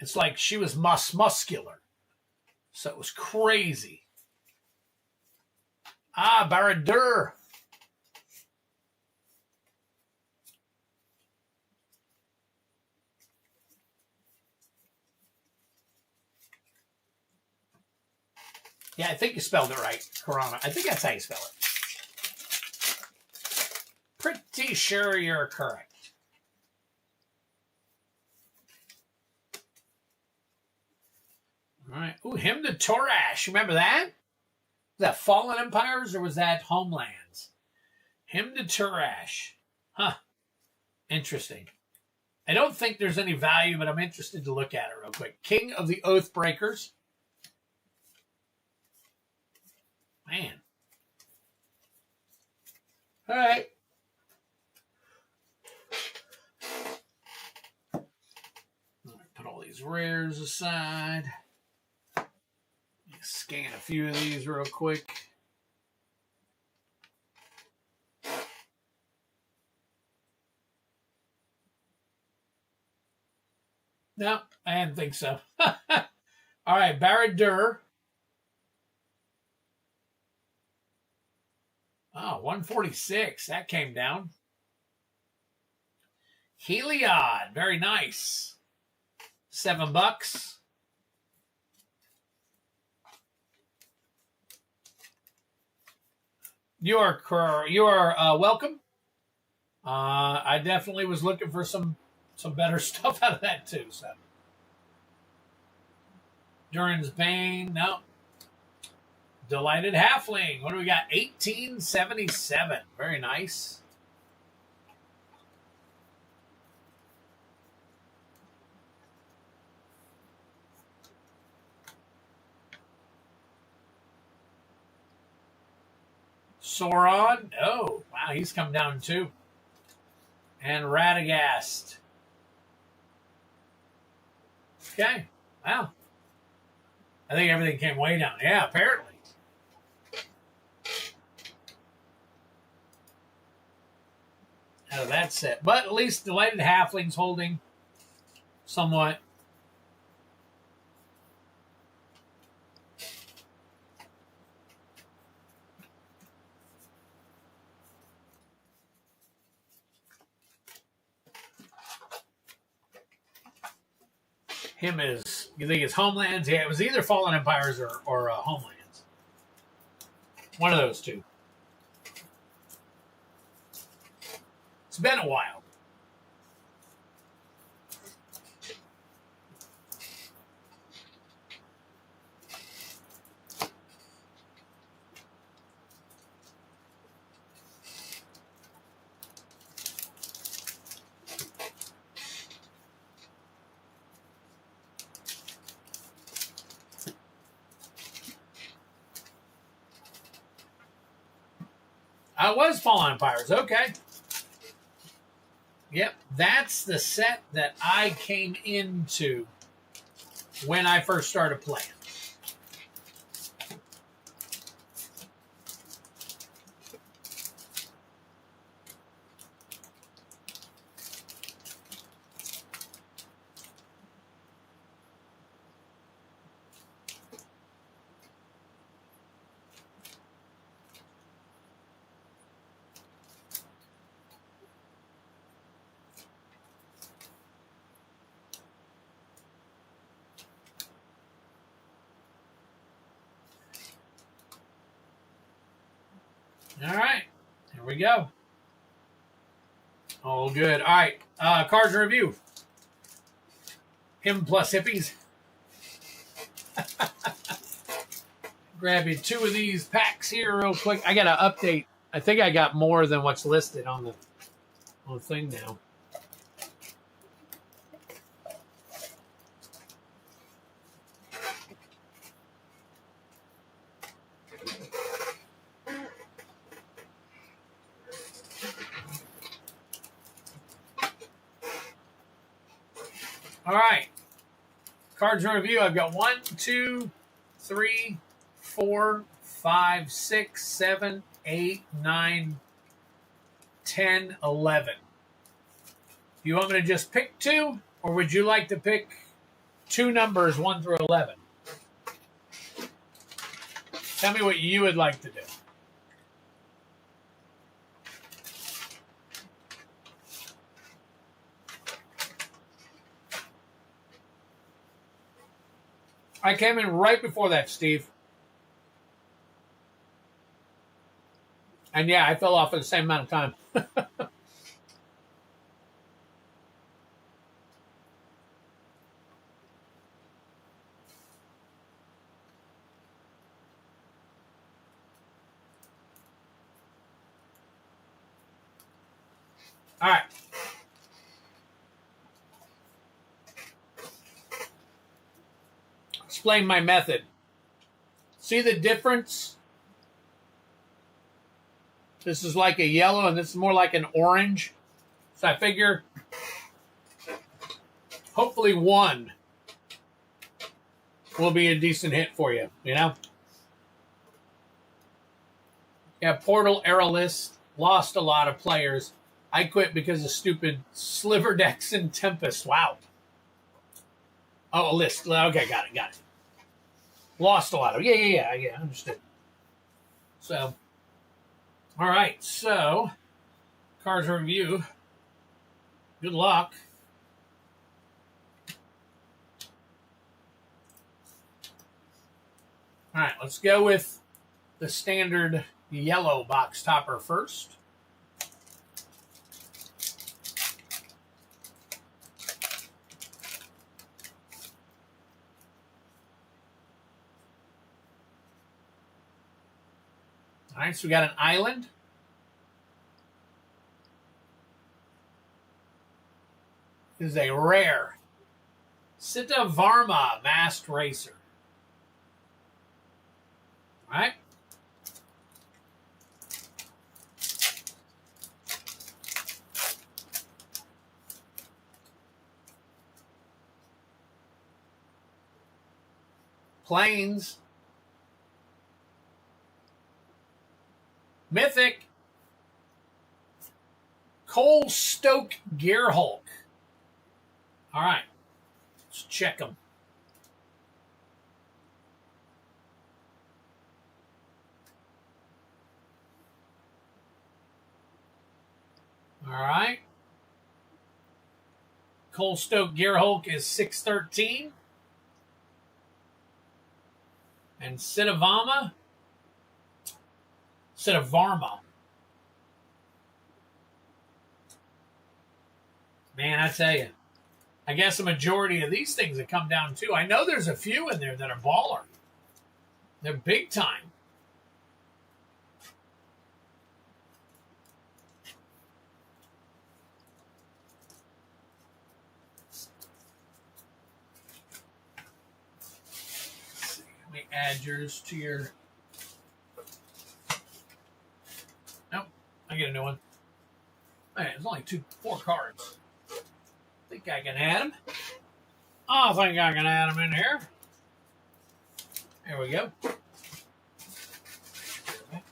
It's like she was muscular. So it was crazy. Baradur. Yeah, I think you spelled it right, Carano. I think that's how you spell it. Pretty sure you're correct. All right. Ooh, Hymn to Torash. Remember that? Was that Fallen Empires or was that Homelands? Hymn to Torash. Huh. Interesting. I don't think there's any value, but I'm interested to look at it real quick. King of the Oathbreakers. Man. All right. Put all these rares aside. Scan a few of these real quick. No, I didn't think so. All right, Baradur. Oh, 146. That came down. Heliod. Very nice. $7. You are welcome. I definitely was looking for some better stuff out of that too. So, Durin's Bane, no. Delighted Halfling. What do we got? 1877. Very nice. Sauron. Oh, wow, he's come down too. And Radagast. Okay. Wow. I think everything came way down. Yeah, apparently. Out of that set. But at least Delighted Halfling's holding somewhat. Him is You think it's Homelands? Yeah, it was either Fallen Empires or Homelands. One of those two. It's been a while. I was Fallen Empires. Okay. Yep, that's the set that I came into when I first started playing. All right, here we go. All good. All right, cards review. Him plus hippies. Grab you two of these packs here real quick. I got to update. I think I got more than what's listed on the thing now. All right. Cards in review. I've got 1, 2, 3, 4, 5, 6, 7, 8, 9, 10, 11. Do you want me to just pick 2, or would you like to pick 2 numbers 1 through 11? Tell me what you would like to do. I came in right before that, Steve. And yeah, I fell off at the same amount of time. All right. Explain my method. See the difference? This is like a yellow, and this is more like an orange. So I figure hopefully one will be a decent hit for you, you know? Yeah, Portal, Aerolist, lost a lot of players. I quit because of stupid Sliver Decks and Tempest. Wow. Oh, a list. Okay, got it. Lost a lot of. Yeah, understood. So, all right. So, cards review. Good luck. All right, let's go with the standard yellow box topper first. All right, so we got an island. This is a rare Sita Varma Masked Racer. All right. Planes. Mythic. Coll Stoke Gearhulk. All right. Let's check them. All right. Coll Stoke Gearhulk is 613. And Siddhavarma. Man, I tell you, I guess the majority of these things that come down too. I know there's a few in there that are baller. They're big time. Let me add yours to your... Nope, I get a new one. Man, there's only 4 cards. Think I can add them. I think I can add them in here. There we go.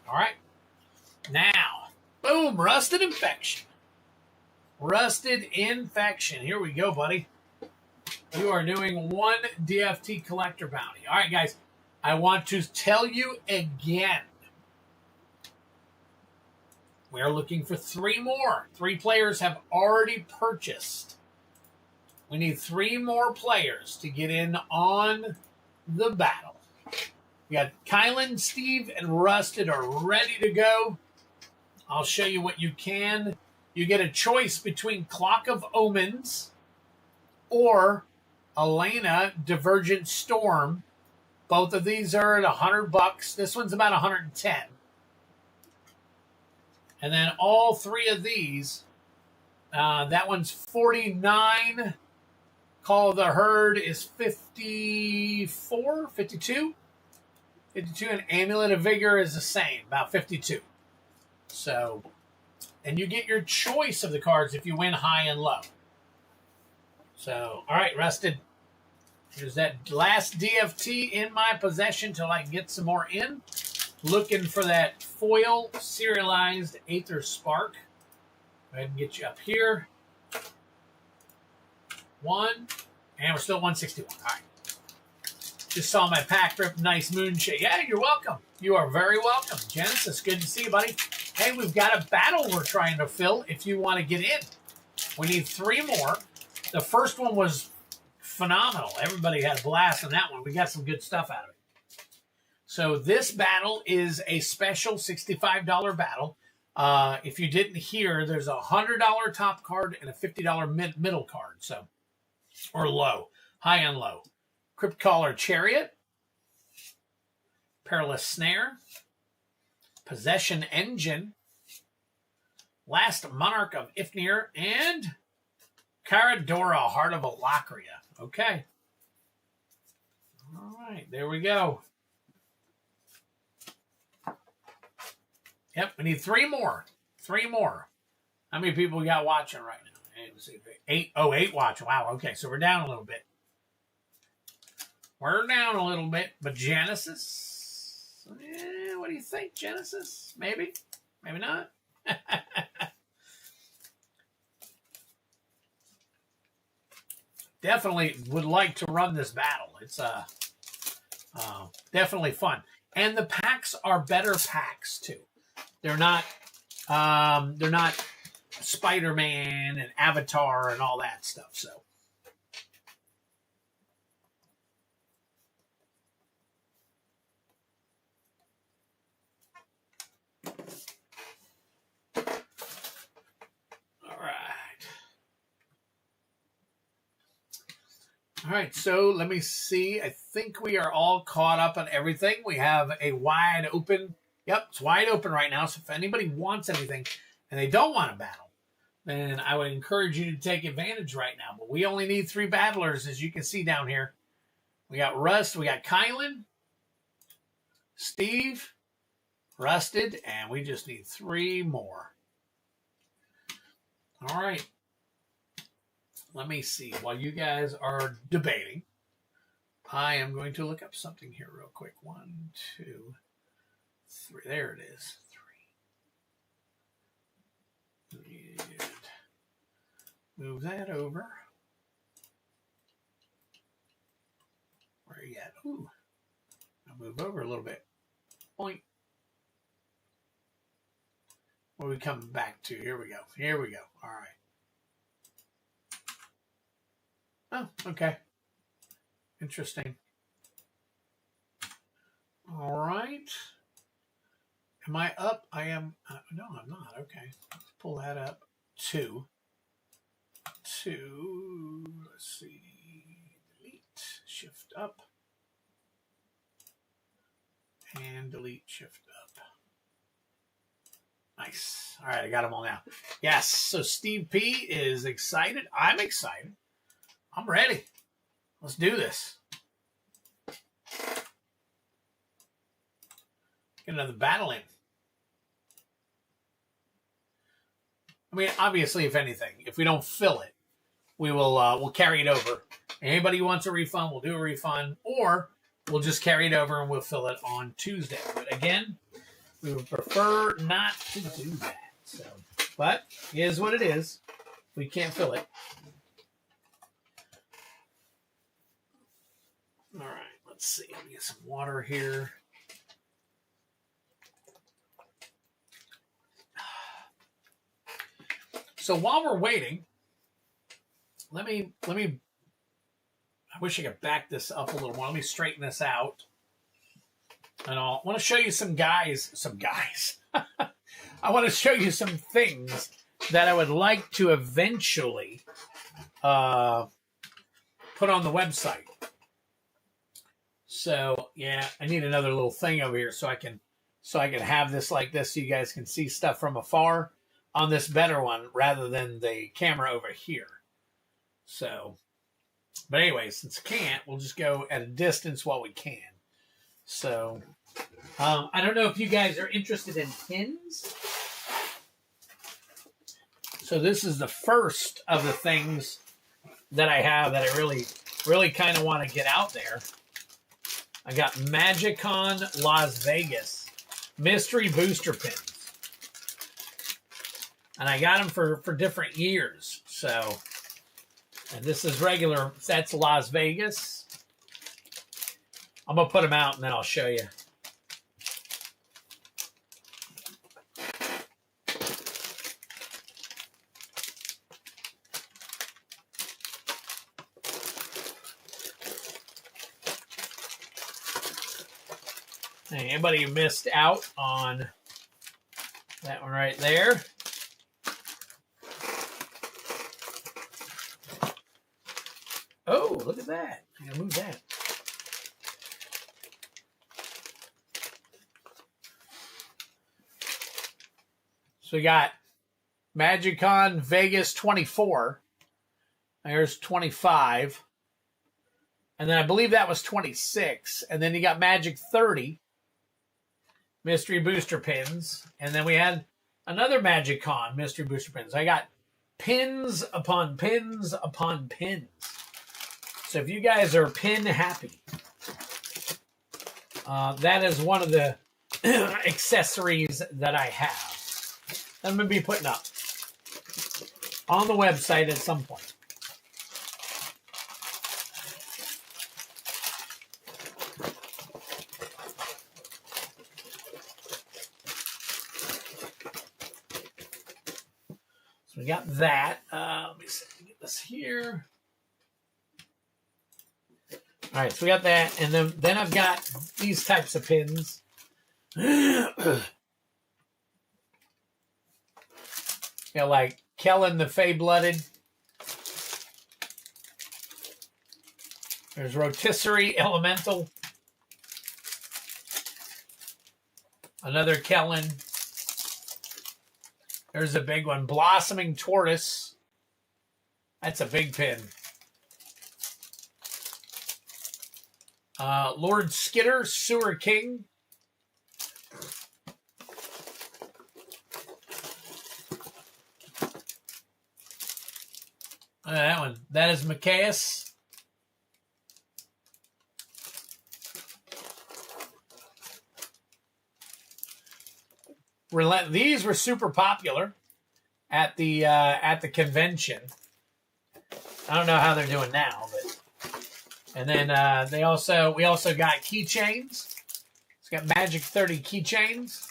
All right. Now, boom, Rusted Infection. Rusted Infection. Here we go, buddy. You are doing 1 DFT collector bounty. All right, guys. I want to tell you again. We are looking for 3 more. 3 players have already purchased. We need 3 more players to get in on the battle. We got Kylan, Steve, and Rusted are ready to go. I'll show you what you can. You get a choice between Clock of Omens or Elena Divergent Storm. Both of these are at $100. This one's about 110. And then all 3 of these, that one's 49. Call of the Herd is 54, 52. 52, and Amulet of Vigor is the same, about 52. So, and you get your choice of the cards if you win high and low. So, all right, Rusted. Here's that last DFT in my possession till I can get some more in. Looking for that foil serialized Aether Spark. Go ahead and get you up here. 1, and we're still 161. All right. Just saw my pack rip. Nice moonshade. Yeah, you're welcome. You are very welcome. Genesis, good to see you, buddy. Hey, we've got a battle we're trying to fill if you want to get in. We need 3 more. The first one was phenomenal. Everybody had a blast on that one. We got some good stuff out of it. So this battle is a special $65 battle. If you didn't hear, there's a $100 top card and a $50 middle card. So, or low, high and low. Crypt Caller Chariot, Perilous Snare, Possession Engine, Last Monarch of Ifnir, and Caradora, Heart of Alakria. Okay. All right, there we go. Yep, we need 3 more. 3 more. How many people we got watching right now? Let's see, 8. Oh, 8 watching. Wow, okay, so we're down a little bit. We're down a little bit, but Genesis, what do you think, Genesis? Maybe, maybe not. Definitely would like to run this battle. It's definitely fun, and the packs are better packs too. They're not Spider-Man and Avatar and all that stuff. So. All right, so let me see. I think we are all caught up on everything. We have a wide open. Yep, it's wide open right now. So if anybody wants anything and they don't want to battle, then I would encourage you to take advantage right now. But we only need 3 battlers, as you can see down here. We got Rust, we got Kylan, Steve, Rusted, and we just need 3 more. All right. Let me see. While you guys are debating, I am going to look up something here real quick. 1, 2, 3. There it is. 3. And move that over. Where are you at? Ooh. I'll move over a little bit. Point. What are we coming back to? Here we go. Here we go. All right. Oh, okay. Interesting. All right. Am I up? I am. No, I'm not. Okay. Let's pull that up. 2. Let's see. Delete. Shift up. And delete. Shift up. Nice. All right. I got them all now. Yes. So Steve P is excited. I'm excited. I'm ready. Let's do this. Get another battle in. I mean, obviously, if anything, if we don't fill it, we will we'll carry it over. Anybody who wants a refund, we'll do a refund, or we'll just carry it over and we'll fill it on Tuesday. But again, we would prefer not to do that. So, but it is what it is. We can't fill it. All right, let's see. Let me get some water here. So while we're waiting, let me. I wish I could back this up a little more. Let me straighten this out. And I want to show you some guys. I want to show you some things that I would like to eventually put on the website. So yeah, I need another little thing over here so I can have this like this so you guys can see stuff from afar on this better one rather than the camera over here. So, but anyway, since I can't, we'll just go at a distance while we can. So, I don't know if you guys are interested in pins. So this is the first of the things that I have that I really kind of want to get out there. I got MagicCon Las Vegas mystery booster pins. And I got them for different years. So, and this is regular. That's Las Vegas. I'm going to put them out and then I'll show you. Hey, anybody who missed out on that one right there? Oh, look at that. I'm going to move that. So we got MagicCon Vegas 24. There's 25. And then I believe that was 26. And then you got Magic 30. Mystery booster pins. And then we had another MagicCon mystery booster pins. I got pins upon pins upon pins. So if you guys are pin happy, that is one of the accessories that I have. I'm going to be putting up on the website at some point. So we got that. Let me see, get this here. All right, so we got that, and then I've got these types of pins. Like Kellen the Fey-Blooded. There's Rotisserie Elemental. Another Kellen. There's a big one. Blossoming Tortoise. That's a big pin. Lord Skitter, Sewer King. That one. That is Macias. These were super popular at the convention. I don't know how they're doing now, but and then we also got keychains. It's got Magic 30 keychains.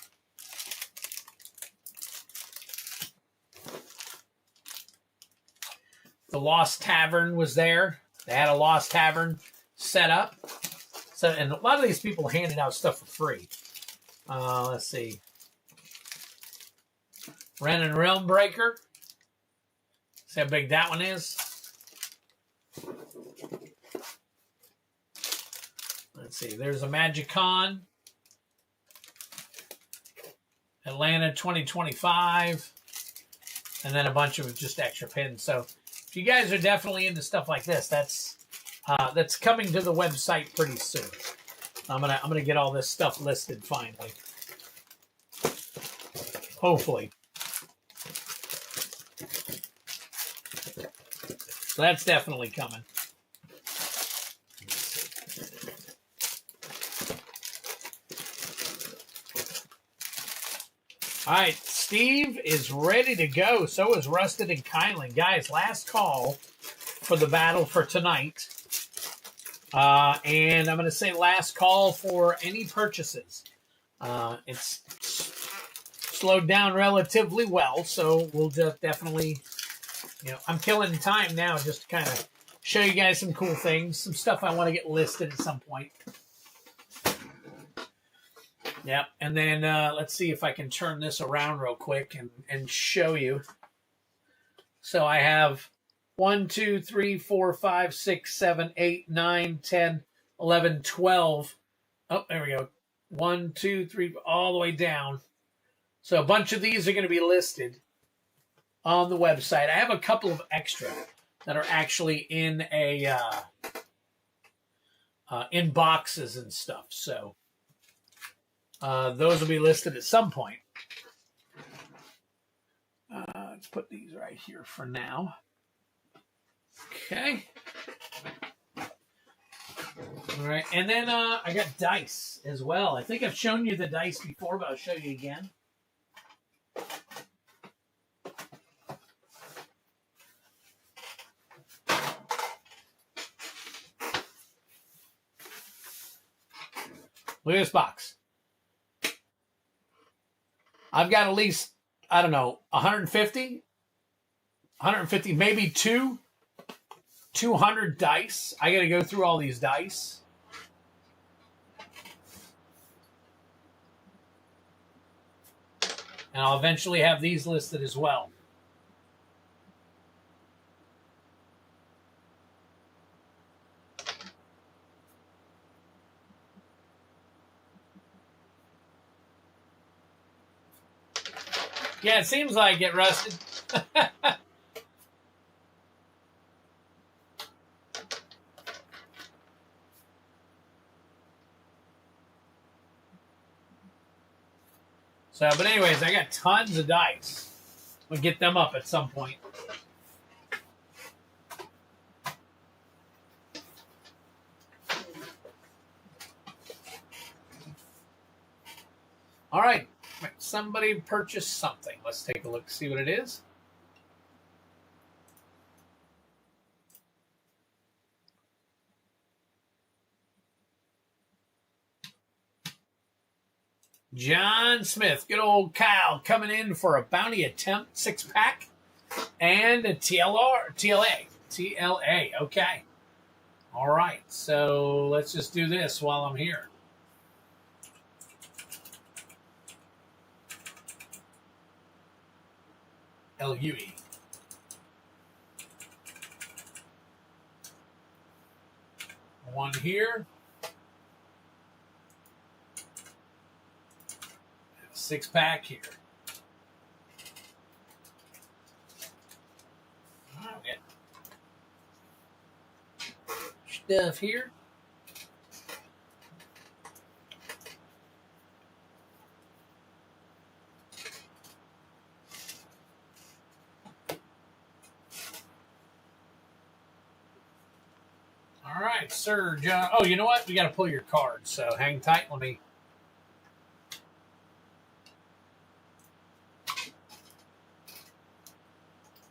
The Lost Tavern was there. They had a Lost Tavern set up. So, and a lot of these people handed out stuff for free. Let's see. Ren and Realm Breaker. See how big that one is? Let's see. There's a Magicon. Atlanta 2025. And then a bunch of just extra pins. So if you guys are definitely into stuff like this, that's coming to the website pretty soon. I'm gonna get all this stuff listed finally. Hopefully. So that's definitely coming. All right, Steve is ready to go. So is Rusted and Kylan. Guys, last call for the battle for tonight. And I'm going to say last call for any purchases. It's slowed down relatively well, so we'll just definitely, I'm killing time now just to kind of show you guys some cool things, some stuff I want to get listed at some point. Yep, and then let's see if I can turn this around real quick and show you. So I have 1, 2, 3, 4, 5, 6, 7, 8, 9, 10, 11, 12. Oh, there we go. 1, 2, 3, all the way down. So a bunch of these are going to be listed on the website. I have a couple of extra that are actually in in boxes and stuff. So those will be listed at some point. Let's put these right here for now. Okay. All right. And then I got dice as well. I think I've shown you the dice before, but I'll show you again. Look at this box. I've got at least, I don't know, 150, maybe 200 dice. I got to go through all these dice. And I'll eventually have these listed as well. Yeah, it seems like it, Rusted. So, but anyways, I got tons of dice. We'll get them up at some point. All right. Somebody purchased something. Let's take a look, see what it is. John Smith, good old Kyle, coming in for a bounty attempt 6-pack and a TLA. Okay. All right. So let's just do this while I'm here. LUE. One here. 6-pack here. All right, we got stuff here. All right, sir, John. Oh, you know what? We got to pull your card, so hang tight. Let me.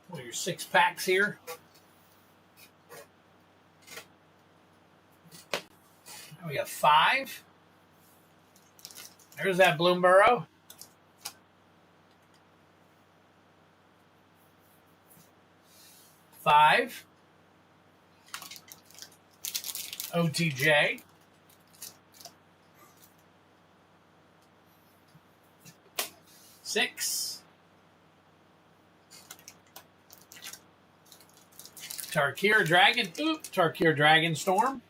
Pull your 6-packs here. We got 5. There's that Bloomborough. 5. OTJ. 6. Tarkir Dragon. Tarkir Dragon Storm.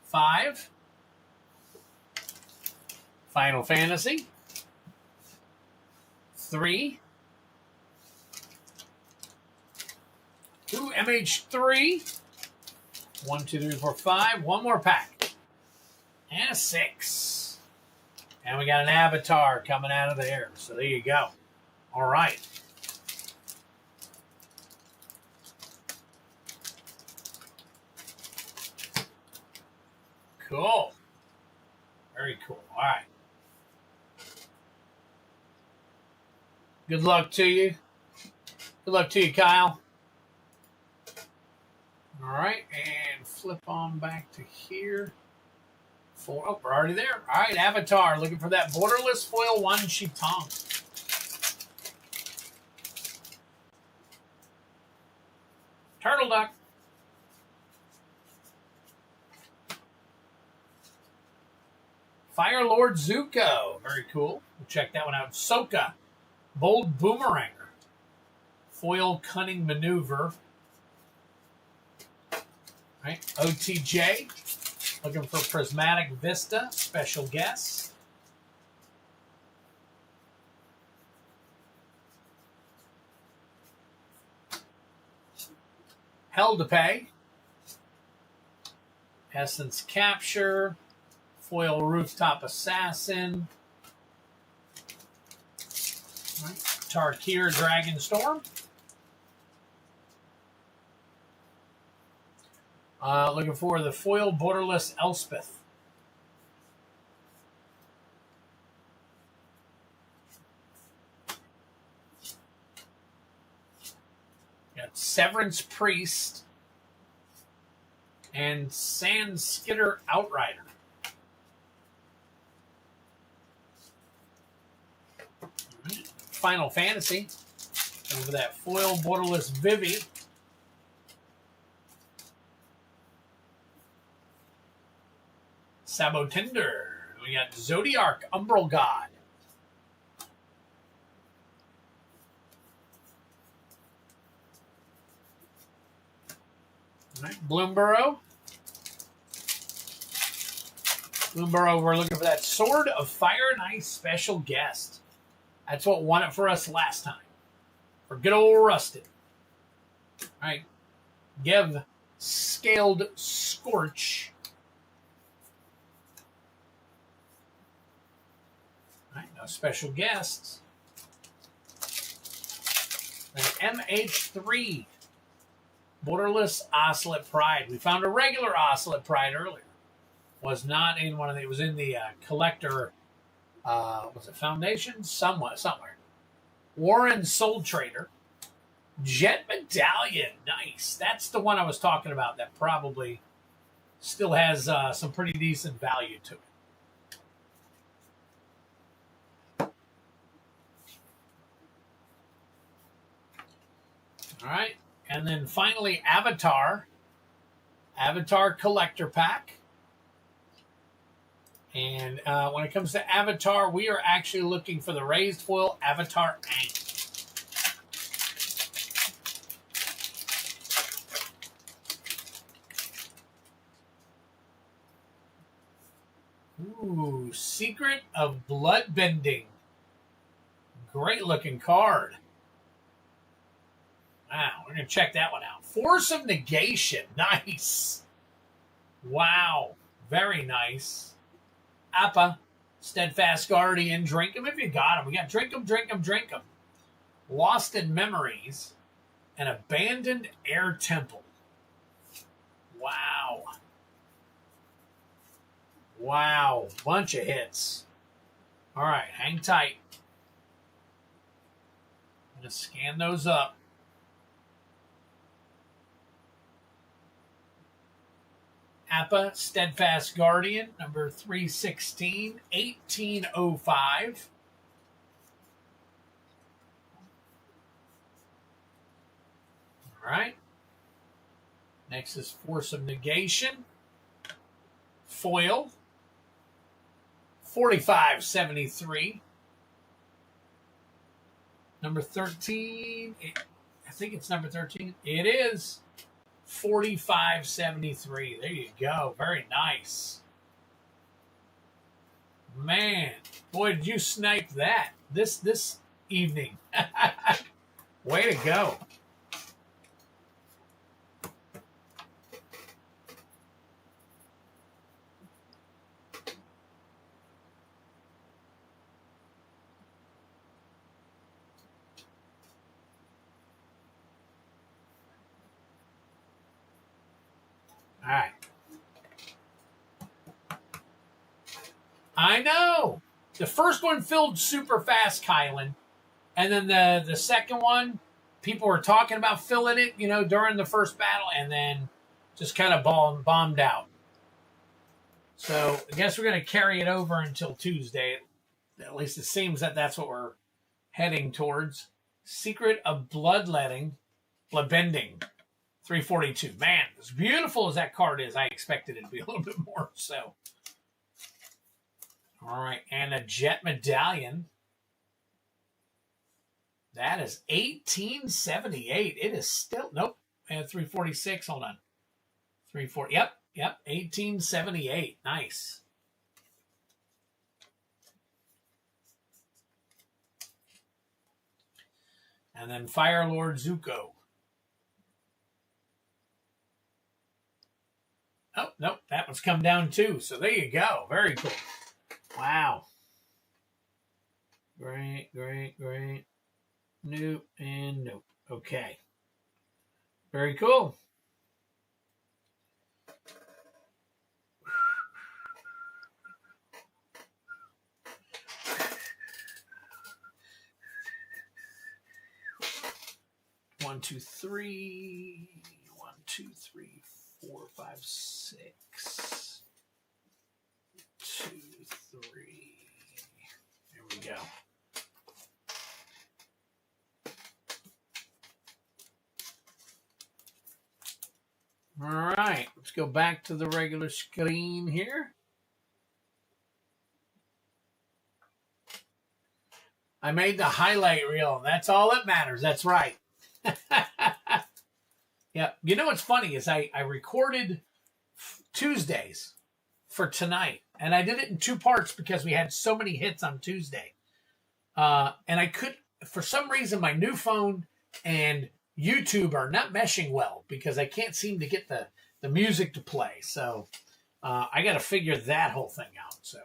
5. Final Fantasy. 3. 2 MH3. 1, 2, 3, 4, 5. One more pack. And a 6. And we got an avatar coming out of there. So there you go. All right. Cool. Very cool. All right. Good luck to you. Good luck to you, Kyle. All right. And flip on back to here. 4. Oh, we're already there. All right, Avatar. Looking for that borderless foil 1 Shitong. Turtle Duck. Fire Lord Zuko. Very cool. We'll check that one out. Sokka. Bold Boomeranger. Foil Cunning Maneuver. All right. OTJ. Looking for Prismatic Vista. Special Guest. Hell to Pay. Essence Capture. Foil Rooftop Assassin. Right. Tarkir Dragon Storm. Looking for the foil borderless Elspeth. Got Severance Priest and Sand Skidder Outrider. Final Fantasy. Over that foil borderless Vivi. Sabotender. We got Zodiark Umbral God. All right, Bloomborough. Bloomborough, we're looking for that Sword of Fire and Ice Special Guest. That's what won it for us last time. For good old Rusted. All right. Gev Scaled Scorch. All right, no special guests. An MH3. Borderless Oscillate Pride. We found a regular Oscillate Pride earlier. Was not in one of the, it was in the collector, was it Foundation? Somewhere. Warren Soul Trader. Jet Medallion. Nice. That's the one I was talking about that probably still has some pretty decent value to it. All right. And then finally, Avatar. Avatar Collector Pack. And when it comes to Avatar, we are actually looking for the raised foil Avatar Aang. Ooh, Secret of Bloodbending. Great looking card. Wow, we're going to check that one out. Force of Negation. Nice. Wow, very nice. Appa, Steadfast Guardian, drink them if you got them. We got drink them. Lost in Memories, and Abandoned Air Temple. Wow. Wow, bunch of hits. All right, hang tight. I'm going to scan those up. Appa, Steadfast Guardian, number 316, 1805. All right. Next is Force of Negation. Foil, 4573. Number 13. I think it's number 13. It is 4573. There you go. Very nice. Man, boy, did you snipe that this evening. Way to go. All right. I know. The first one filled super fast, Kylan. And then the second one, people were talking about filling it, during the first battle, and then just kind of bombed out. So I guess we're going to carry it over until Tuesday. At least it seems that that's what we're heading towards. Secret of Bloodbending. 342. Man, as beautiful as that card is, I expected it to be a little bit more. So, all right, and a Jet Medallion. That is 1878. It is still, nope, and 346. Hold on. 340. Yep, 1878. Nice. And then Fire Lord Zuko. Oh, nope, that one's come down too. So there you go. Very cool. Wow. Great. Nope and nope. Okay. Very cool. One, two, three. 1, 2, 3, 4, 5, 6. 2, 3. There we go. All right, let's go back to the regular screen here. I made the highlight reel. That's all that matters. That's right. Yeah. You know what's funny is I recorded Tuesdays for tonight, and I did it in 2 parts because we had so many hits on Tuesday. And I could, for some reason, my new phone and YouTube are not meshing well because I can't seem to get the music to play. So I got to figure that whole thing out. So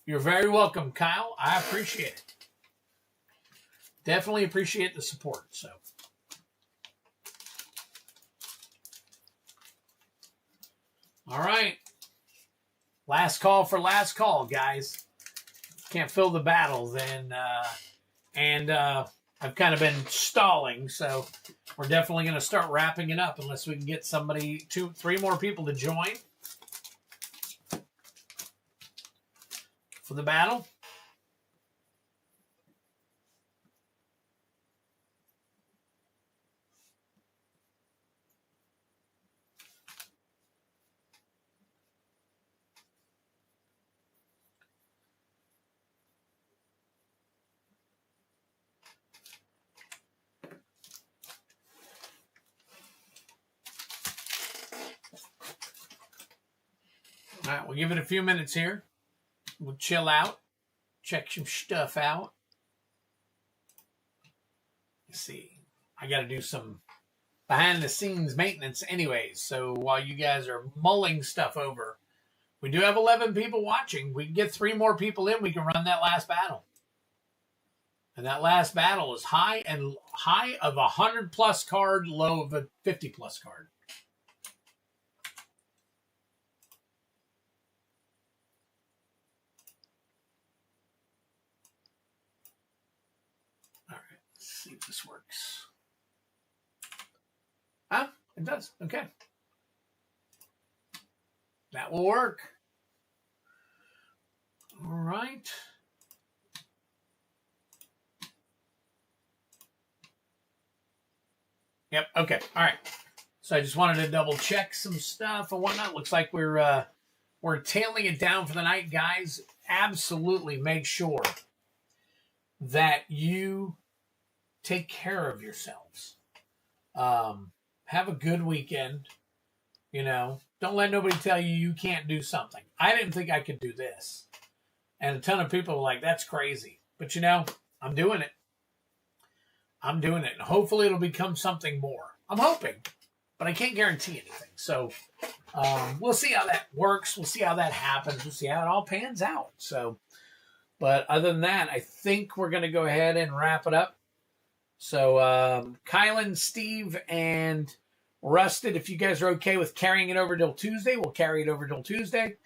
you're very welcome, Kyle. I appreciate it. Definitely appreciate the support. So. All right. Last call for last call, guys. Can't fill the battle then. I've kind of been stalling, so we're definitely going to start wrapping it up unless we can get somebody, 2, 3 more people to join for the battle. All right, we'll give it a few minutes here. We'll chill out, check some stuff out. Let's see. I got to do some behind-the-scenes maintenance anyways, so while you guys are mulling stuff over, we do have 11 people watching. We can get 3 more people in. We can run that last battle. And that last battle is high of a 100-plus card, low of a 50-plus card. See if this works. It does. Okay. That will work. All right. Yep. Okay. All right. So I just wanted to double check some stuff and whatnot. Looks like we're tailing it down for the night, guys. Absolutely make sure that you take care of yourselves. Have a good weekend. You know, don't let nobody tell you you can't do something. I didn't think I could do this. And a ton of people are like, that's crazy. But, you know, I'm doing it. I'm doing it. And hopefully it'll become something more. I'm hoping. But I can't guarantee anything. So we'll see how that works. We'll see how that happens. We'll see how it all pans out. So, but other than that, I think we're going to go ahead and wrap it up. So, Kylan, Steve, and Rusted, if you guys are okay with carrying it over till Tuesday, we'll carry it over till Tuesday.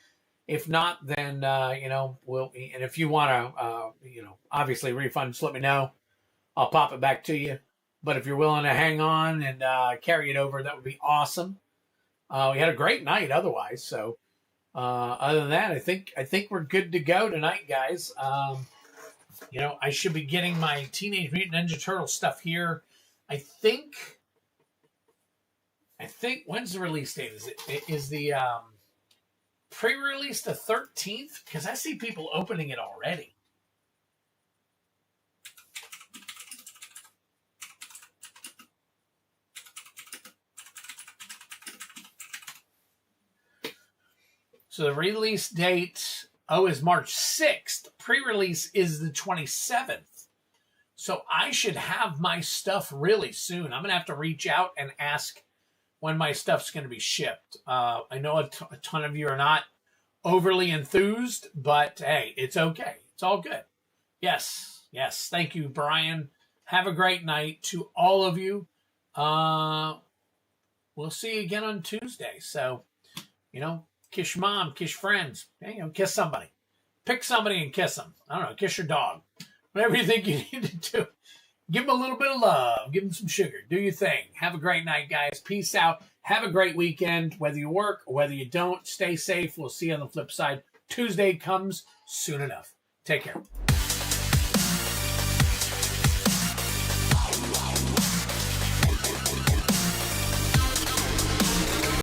If not, then, you know, and if you want to, you know, obviously refund, just let me know. I'll pop it back to you. But if you're willing to hang on and carry it over, that would be awesome. We had a great night otherwise. So, other than that, I think we're good to go tonight, guys. You know, I should be getting my Teenage Mutant Ninja Turtle stuff here. I think when's the release date? Is the pre-release the 13th? Because I see people opening it already. So the release date, is March 6th. Pre-release is the 27th. So I should have my stuff really soon. I'm going to have to reach out and ask when my stuff's going to be shipped. I know a ton of you are not overly enthused, but hey, it's okay. It's all good. Yes. Thank you, Brian. Have a great night to all of you. We'll see you again on Tuesday. So, you know, kiss your mom, kiss your friends. You know, kiss somebody. Pick somebody and kiss them. I don't know, kiss your dog. Whatever you think you need to do. Give them a little bit of love. Give them some sugar. Do your thing. Have a great night, guys. Peace out. Have a great weekend. Whether you work or whether you don't, stay safe. We'll see you on the flip side. Tuesday comes soon enough. Take care.